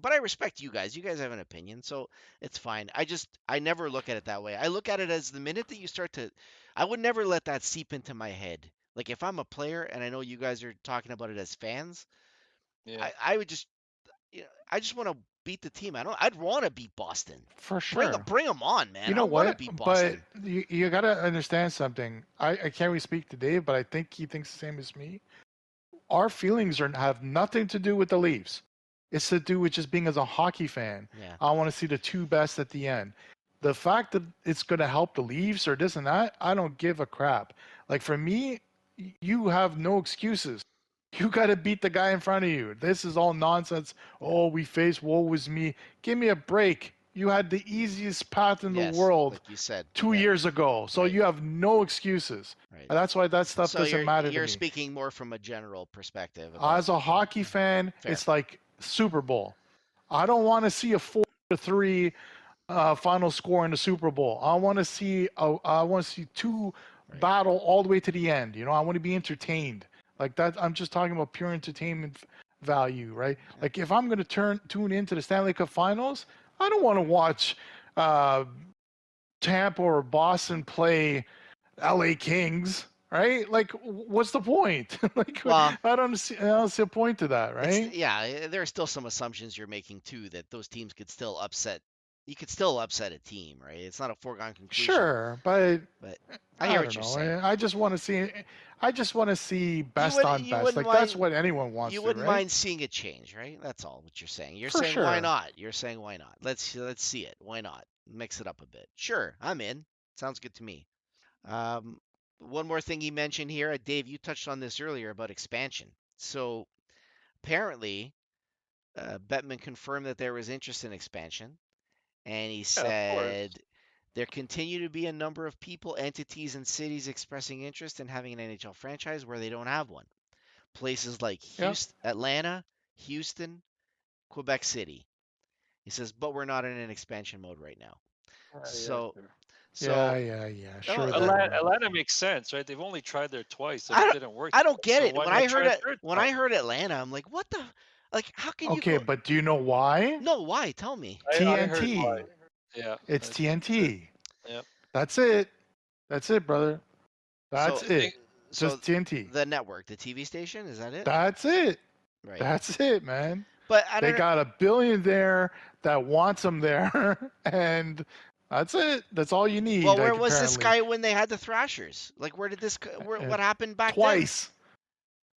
but I respect you guys. You guys have an opinion, so it's fine. I never look at it that way. I look at it as the minute that you start to, I would never let that seep into my head. Like if I'm a player and I know you guys are talking about it as fans,
Yeah.
I would just, I just want to beat the team. I'd want to beat Boston.
For sure.
Bring them on, man.
You know
I want to
what?
beat
But
Boston.
you got to understand something. I can't really speak to Dave, but I think he thinks the same as me. Our feelings have nothing to do with the Leafs. It's to do with just being as a hockey fan.
Yeah.
I want to see the two best at the end. The fact that it's going to help the Leafs or this and that, I don't give a crap. Like for me, you have no excuses. You got to beat the guy in front of you. This is all nonsense. Oh, we face woe was me. Give me a break. You had the easiest path in
Yes,
the world
like you said
2 years ago. So
Right.
you have no excuses.
Right.
And that's why that stuff
So
doesn't matter to
you're
me.
speaking more from a general perspective.
As a hockey fan,
Fair.
it's like Super Bowl. I don't want to see a 4-3 final score in the Super Bowl. I want to see two
Right.
battle all the way to the end. I want to be entertained. Like that, I'm just talking about pure entertainment value, right?
Yeah.
Like if I'm going to tune into the Stanley Cup Finals, I don't want to watch Tampa or Boston play LA Kings, right? Like, what's the point? Like,
Well,
I don't see a point to that, right?
Yeah, there are still some assumptions you're making too that those teams could still upset. You could still upset a team, right? It's not a foregone conclusion.
Sure, but
I hear
don't
what you're
know.
saying.
I just want to see. I just want to see best on
you
best.
wouldn't
Like that's
mind-
what anyone wants.
You
to,
wouldn't
right?
mind seeing a change, right? That's all what you're saying. You're
For
saying why
sure.
not? You're saying why not? Let's see it. Why not? Mix it up a bit. Sure, I'm in. Sounds good to me. One more thing he mentioned here, Dave, you touched on this earlier about expansion. So apparently, Bettman confirmed that there was interest in expansion, and he said there continue to be a number of people, entities, and cities expressing interest in having an NHL franchise where they don't have one. Places like Houston, Atlanta, Houston, Quebec City. He says, but we're not in an expansion mode right now. So
yeah. Sure.
Atlanta makes sense, right? They've only tried there twice, so it didn't work.
I don't get
So
it.
why
When
not
I
try
heard
a
it,
third
when
time?
I heard Atlanta, I'm like, what the? Like, how can you?
Okay, but do you know why?
No, why? Tell me.
I heard
TNT.
why. Yeah.
It's TNT.
Yep.
That's it. That's it, brother. That's it.
So
Just TNT.
the network, the TV station, is that it?
That's it.
Right.
That's it, man.
But
They got a billionaire that wants them there, and that's it. That's all you need.
Well,
like,
where was this
apparently.
guy when they had the Thrashers? Like, where did this? What happened back
Twice.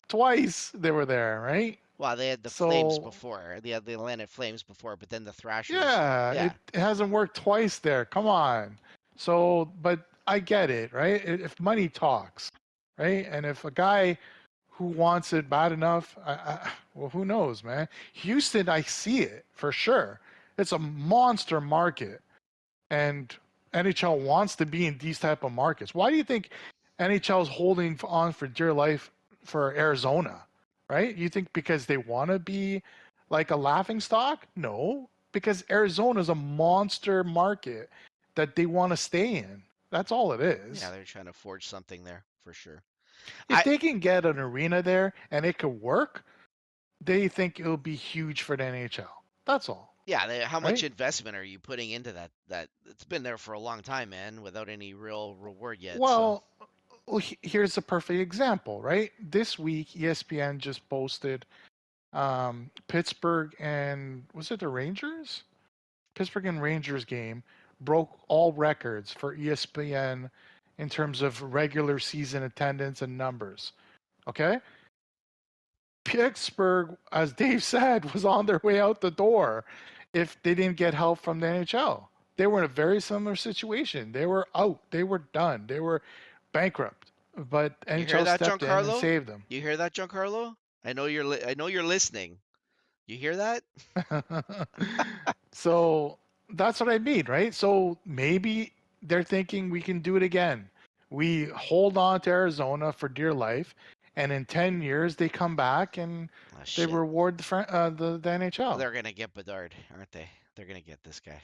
Twice they were there, right?
then? Well, they had the Flames before. They had the Atlanta Flames before, but then the Thrashers.
Yeah, it hasn't worked twice there. Come on. So, but I get it, right? If money talks, right? And if a guy who wants it bad enough, well, who knows, man? Houston, I see it for sure. It's a monster market, and NHL wants to be in these type of markets. Why do you think NHL is holding on for dear life for Arizona, right? You think because they want to be like a laughing stock? No, because Arizona is a monster market that they want to stay in. That's all it is.
Yeah, they're trying to forge something there for sure.
If they can get an arena there and it could work, they think it'll be huge for the NHL. That's all.
Yeah, how much
Right?
investment are you putting into that? That it's been there for a long time, man, without any real reward yet. So
Well, here's a perfect example, right? This week, ESPN just posted Pittsburgh and was it the Rangers? Pittsburgh and Rangers game broke all records for ESPN in terms of regular season attendance and numbers. Okay? Pittsburgh, as Dave said, was on their way out the door if they didn't get help from the NHL. They were in a very similar situation. They were out. They were done. They were bankrupt. But
you hear
NHL
that,
stepped in and
Giancarlo?
saved them.
You hear that, Giancarlo? I know you're listening. You hear that?
So that's what I mean, right? So maybe they're thinking we can do it again. We hold on to Arizona for dear life, and in 10 years they come back and
Oh,
they
shit.
reward the NHL.
They're gonna get Bedard, aren't they? They're gonna get this guy.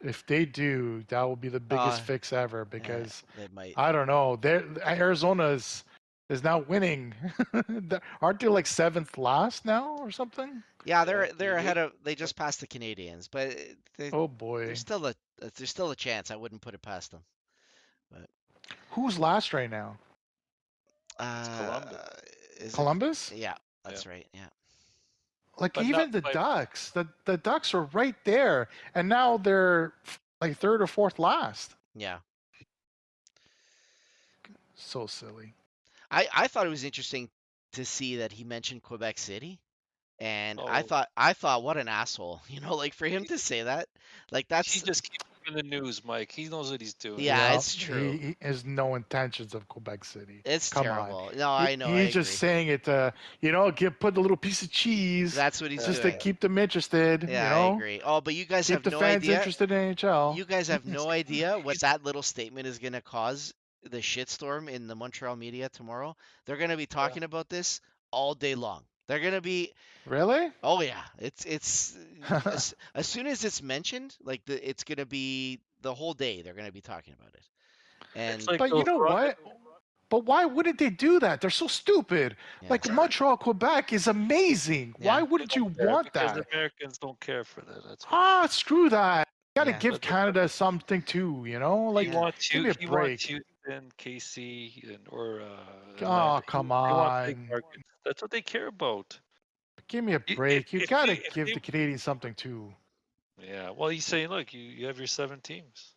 If they do, that will be the biggest
Uh,
fix ever because
they might.
I don't know. Arizona is now winning. Aren't they like 7th last now or something?
Yeah,
Yeah,
they're
they-
ahead of. They just passed the Canadians, but
Oh boy.
there's still a chance. I wouldn't put it past them.
Who's last right now?
Columbus.
Is it-
Columbus?
Yeah, that's right. Yeah.
Like
But
even
not
the
by-
Ducks, the Ducks are right there, and now they're like 3rd or 4th last.
Yeah.
So silly.
I thought it was interesting to see that he mentioned Quebec City, and I
Oh.
thought what an asshole, like for him to say that, like
He
that's
just keeps in the news, Mike. He knows what he's doing.
Yeah,
Well,
it's true.
He has no intentions of Quebec City.
It's
Come on.
terrible. No, I know. I
He's just
agree.
saying it to, put a little piece of cheese
That's what he's
just
doing.
to keep them interested.
Yeah, I agree. Oh, but you guys
Keep
have
the
no
fans
idea.
interested in NHL.
You guys have no idea what that little statement is going to cause the shitstorm in the Montreal media tomorrow. They're going to be talking about this all day long. They're going to be,
Really?
oh yeah, it's as soon as it's mentioned, like it's going to be the whole day. They're going to be talking about it. And
It's like
But you
those
know what? But why wouldn't they do that? They're so stupid.
yeah.
Like Montreal, Quebec is amazing.
Yeah.
Why wouldn't you want
because
that?
Americans don't care for that. That's why.
Screw that. You gotta
Yeah.
give Canada something too, Like,
He wants
give
you.
me a
He
break.
wants Houston, KC, or
Oh,
Atlanta.
come
They want big
on.
markets. That's what they care about.
Give me a
I-
break. You
if
gotta
they- if
give
they-
the Canadians something too.
Yeah. Well, he's saying, look, you have your 7 teams.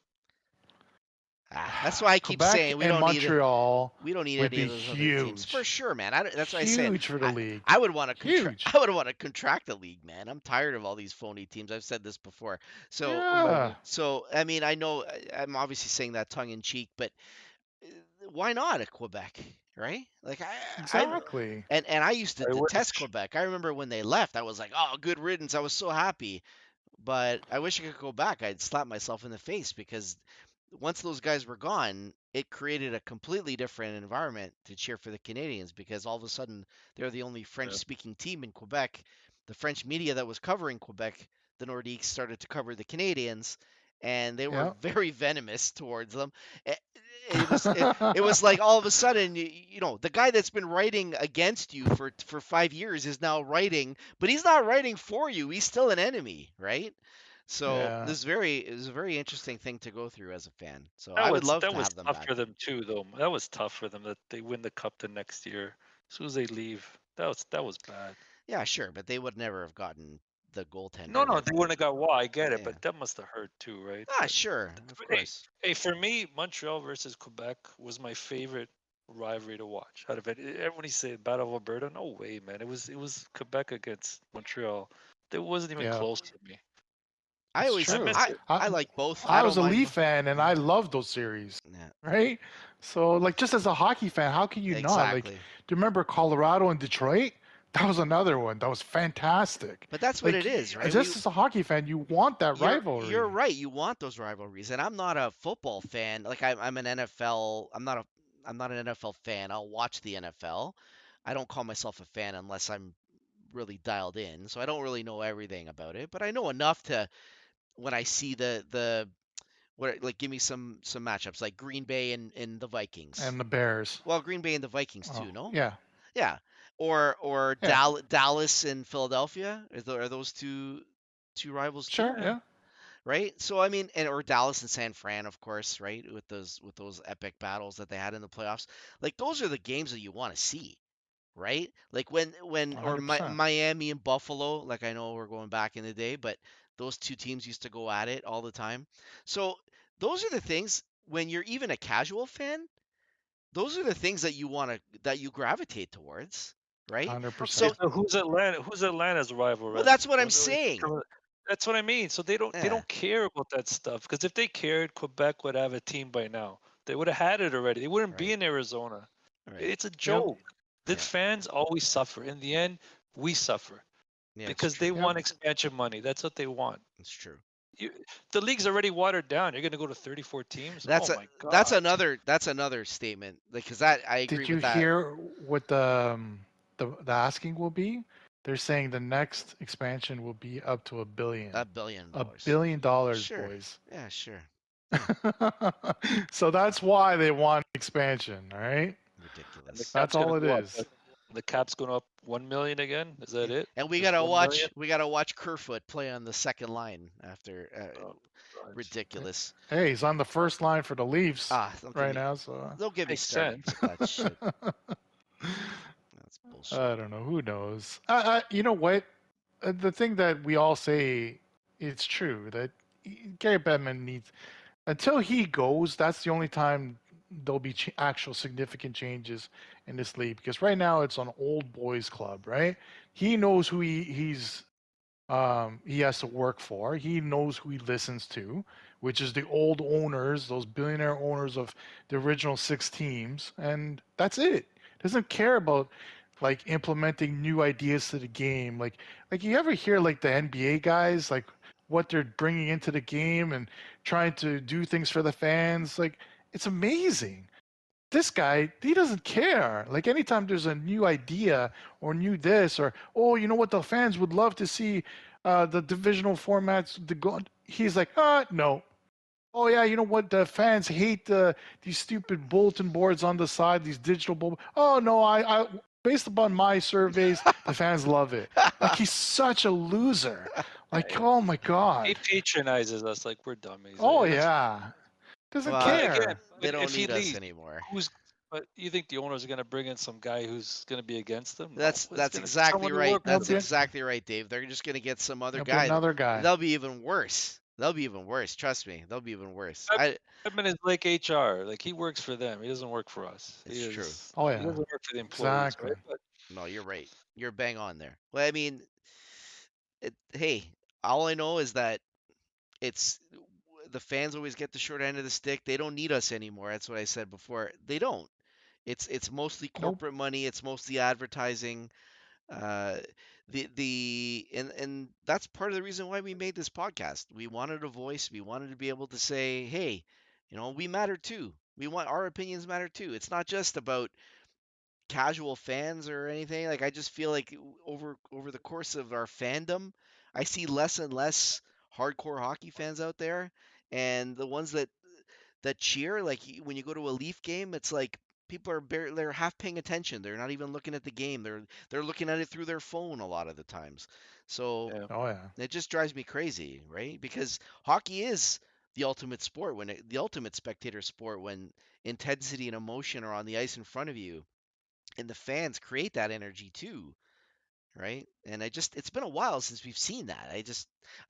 That's why I keep
Quebec
saying we
and
don't need
Montreal
we don't need
would
any
be
of those other teams
huge.
for sure, man. That's what I said.
Huge for the league.
I would want to
Huge.
I would want to contract the league, man. I'm tired of all these phony teams. I've said this before. So
Yeah.
so I mean, I know I'm obviously saying that tongue in cheek, but why not at Quebec, right? Like
Exactly.
and I used to
I
detest
wish.
Quebec. I remember when they left, I was like, "Oh, good riddance." I was so happy. But I wish I could go back. I'd slap myself in the face because once those guys were gone, it created a completely different environment to cheer for the Canadians because all of a sudden they're the only French-speaking team in Quebec. The French media that was covering Quebec, the Nordiques, started to cover the Canadians, and they were
Yeah.
very venomous towards them. It was like all of a sudden, the guy that's been writing against you for 5 years is now writing, but he's not writing for you. He's still an enemy, right? So
Yeah.
it was a very interesting thing to go through as a fan. So
That
I would
was-
love
that
to
was
have them
tough
back.
for them too, though. That was tough for them that they win the cup the next year. As soon as they leave, that was bad.
Yeah, sure, but they would never have gotten the goaltender.
No,
that-
they wouldn't have got why. I get it,
Yeah.
but that must have hurt too, right?
Ah, sure, of
Hey,
course.
Hey, for me, Montreal versus Quebec was my favorite rivalry to watch. Out of it, everybody say Battle of Alberta. No way, man. It was Quebec against Montreal. It wasn't even
Yeah.
close to me.
I
It's
always
true.
I like both.
I was a
don't mind
Leaf
bo-
fan and I loved those series,
Yeah,
right? So, like, just as a hockey fan, how can you not? Like,
exactly.
do you remember Colorado and Detroit? That was another one. That was fantastic.
But that's what
Like,
it is, right?
Just as a hockey fan, you want that rivalry.
You're right. You want those rivalries, and I'm not a football fan. Like I'm an NFL. I'm not an NFL fan. I'll watch the NFL. I don't call myself a fan unless I'm really dialed in. So I don't really know everything about it, but I know enough to when I see like give me some matchups like Green Bay and the Vikings.
And the Bears.
Well, Green Bay and the Vikings too,
Oh,
no?
Yeah.
Yeah. or
Yeah.
Dallas and Philadelphia. Are those two rivals too?
Sure. Yeah.
Right? So I mean, or Dallas and San Fran, of course, right? With those epic battles that they had in the playoffs. Like those are the games that you want to see, right? Like when or
100%.
Miami and Buffalo, like I know we're going back in the day, but those two teams used to go at it all the time. So those are the things when you're even a casual fan, those are the things that that you gravitate towards, right?
100%.
So
Okay, so who's Atlanta's rival,
well,
Ren?
that's what I'm saying.
That's what I mean. So they
Yeah,
don't care about that stuff, because if they cared, Quebec would have a team by now. They would have had it already. They wouldn't be
right,
in Arizona.
right.
It's a
Yep.
joke. The
Yeah,
fans always suffer. In the end, we suffer
yeah, it's
because
true.
they
Yep.
want expansion money. That's what they want.
It's true.
You, the league's already watered down. You're going to go to 34 teams?
That's
Oh
a
my God.
that's another statement because that I agree
Did you
with that.
hear what the asking will be? They're saying the next expansion will be up to $1 billion.
$1 billion.
$1 billion,
Sure.
boys.
Yeah, sure.
So that's why they want expansion, all right?
And the
Ridiculous.
That's
cap's going
all
to
it
go up.
is.
The cap's going up 1 million again. Is that it?
And we
Just
gotta
1 million?
watch Kerfoot play on the second line after
Oh, God.
ridiculous.
Hey, he's on the first line for the Leafs
Don't
right now, so
don't get me
Makes
started
sense.
with that shit. That's bullshit.
I don't know. Who knows? You know what? The thing that we all say, it's true that Gary Bettman needs, until he goes, that's the only time there'll be actual significant changes in this league. Because right now it's an old boys club, right? He knows who he has to work for. He knows who he listens to, which is the old owners, those billionaire owners of the original 6 teams, and that's it. Doesn't care about like implementing new ideas to the game. Like you ever hear like the NBA guys like what they're bringing into the game and trying to do things for the fans? Like it's amazing. This guy, he doesn't care. Like anytime there's a new idea or new this or oh, you know what the fans would love to see the divisional formats to go. He's like, no. Oh yeah, you know what the fans hate these stupid bulletin boards on the side, these digital Oh no, I based upon my surveys, the fans love it. Like he's such a loser. Like oh my
He
god.
patronizes us like we're dummies.
Oh
That's-
yeah. Doesn't
Well,
But
care.
again,
They
but
don't
if he
need us
leaves,
anymore.
but you think the owners are going to bring in some guy who's going to be against them? No,
That's
it's gonna be
exactly
someone who
right.
worked
That's
for them.
exactly right, Dave. They're just gonna get some other
It'll be
guy.
another guy.
They'll be even worse. They'll be even worse. Trust me. They'll be even worse.
Edmund is like HR. Like he works for them. He doesn't work for us.
It's true.
Oh
He
yeah.
doesn't work for the employees,
Exactly.
right? But
No, you're right. You're bang on there. Well, I mean, hey, all I know is that it's the fans always get the short end of the stick. They don't need us anymore. That's what I said before. They don't. It's mostly
Nope.
corporate money. It's mostly advertising. Uh, and that's part of the reason why we made this podcast. We wanted a voice. We wanted to be able to say, hey, we matter too. We want our opinions matter too. It's not just about casual fans or anything. Like I just feel like over the course of our fandom, I see less and less hardcore hockey fans out there, and the ones that cheer, like when you go to a Leaf game, it's like people are barely they're half paying attention. They're not even looking at the game. They're looking at it through their phone a lot of the times. So
yeah.
Oh yeah.
it just drives me crazy, right? Because hockey is the ultimate sport the ultimate spectator sport when intensity and emotion are on the ice in front of you and the fans create that energy too, right? And it's been a while since we've seen that.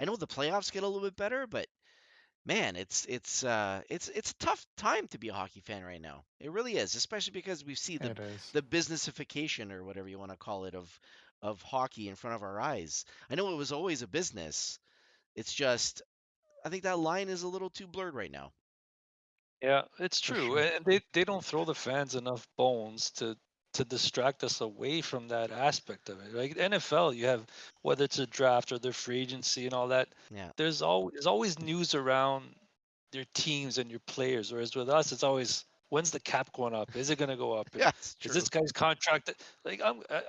I know the playoffs get a little bit better, but man, it's a tough time to be a hockey fan right now. It really is, especially because we see
It is.
the businessification or whatever you want to call it of hockey in front of our eyes. I know it was always a business. It's just I think that line is a little too blurred right now.
Yeah, it's
For
true.
sure.
And they don't throw the fans enough bones to distract us away from that aspect of it. Like NFL, you have whether it's a draft or their free agency and all that,
Yeah.
there's always news around your teams and your players. Whereas with us, it's always when's the cap going up? Is it going to go up?
Yeah, it's
Is
true.
this guy's contract like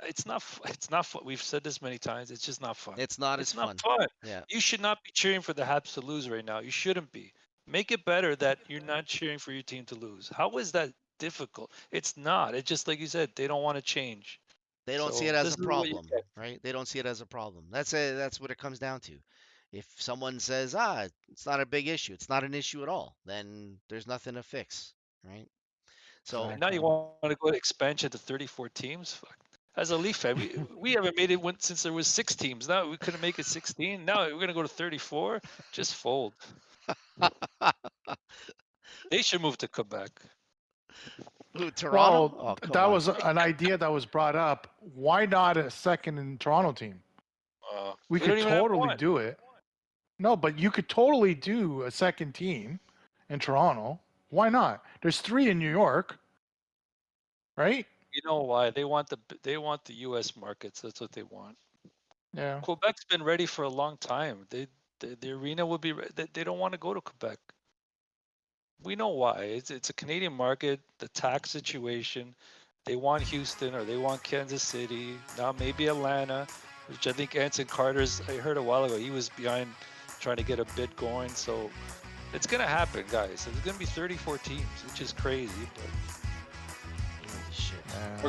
it's not it's not fun. We've said this many times. It's just not fun.
It's not as
It's not
fun.
fun.
Yeah.
You should not be cheering for the Habs to lose right now. You shouldn't be. Make it better that you're not cheering for your team to lose. How is that difficult? It's not. It's just like you said, they don't want to change.
They don't see
So
it as
this
a
is what you
problem,
get.
right? They don't see it as a problem. That's what it comes down to. If someone says, it's not a big issue, it's not an issue at all, then there's nothing to fix, right? So
And now you want to go to expansion to 34 teams? Fuck. As a Leaf fan, we haven't made it since there was 6 teams. Now we couldn't make it 16. Now we're gonna go to 34. Just fold. They should move to Quebec.
who, Toronto?
Well,
Oh, come
that
on.
was an idea that was brought up. Why not a second in Toronto team? We
don't
could
even have
totally
one.
do it. No, but you could totally do a second team in Toronto. Why not? There's 3 in New York, right?
You know why? They want the U.S. markets. That's what they want.
Yeah.
Quebec's been ready for a long time. The arena would be. They don't want to go to Quebec. We know why. It's a Canadian market. The tax situation. They want Houston or they want Kansas City. Now maybe Atlanta, which I think Anson Carter's. I heard a while ago he was behind trying to get a bid going. So it's gonna happen, guys. There's gonna be 34 teams, which is crazy. But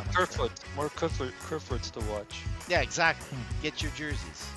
Holy shit.
more Kerfoots to watch.
Yeah, exactly. Get your jerseys.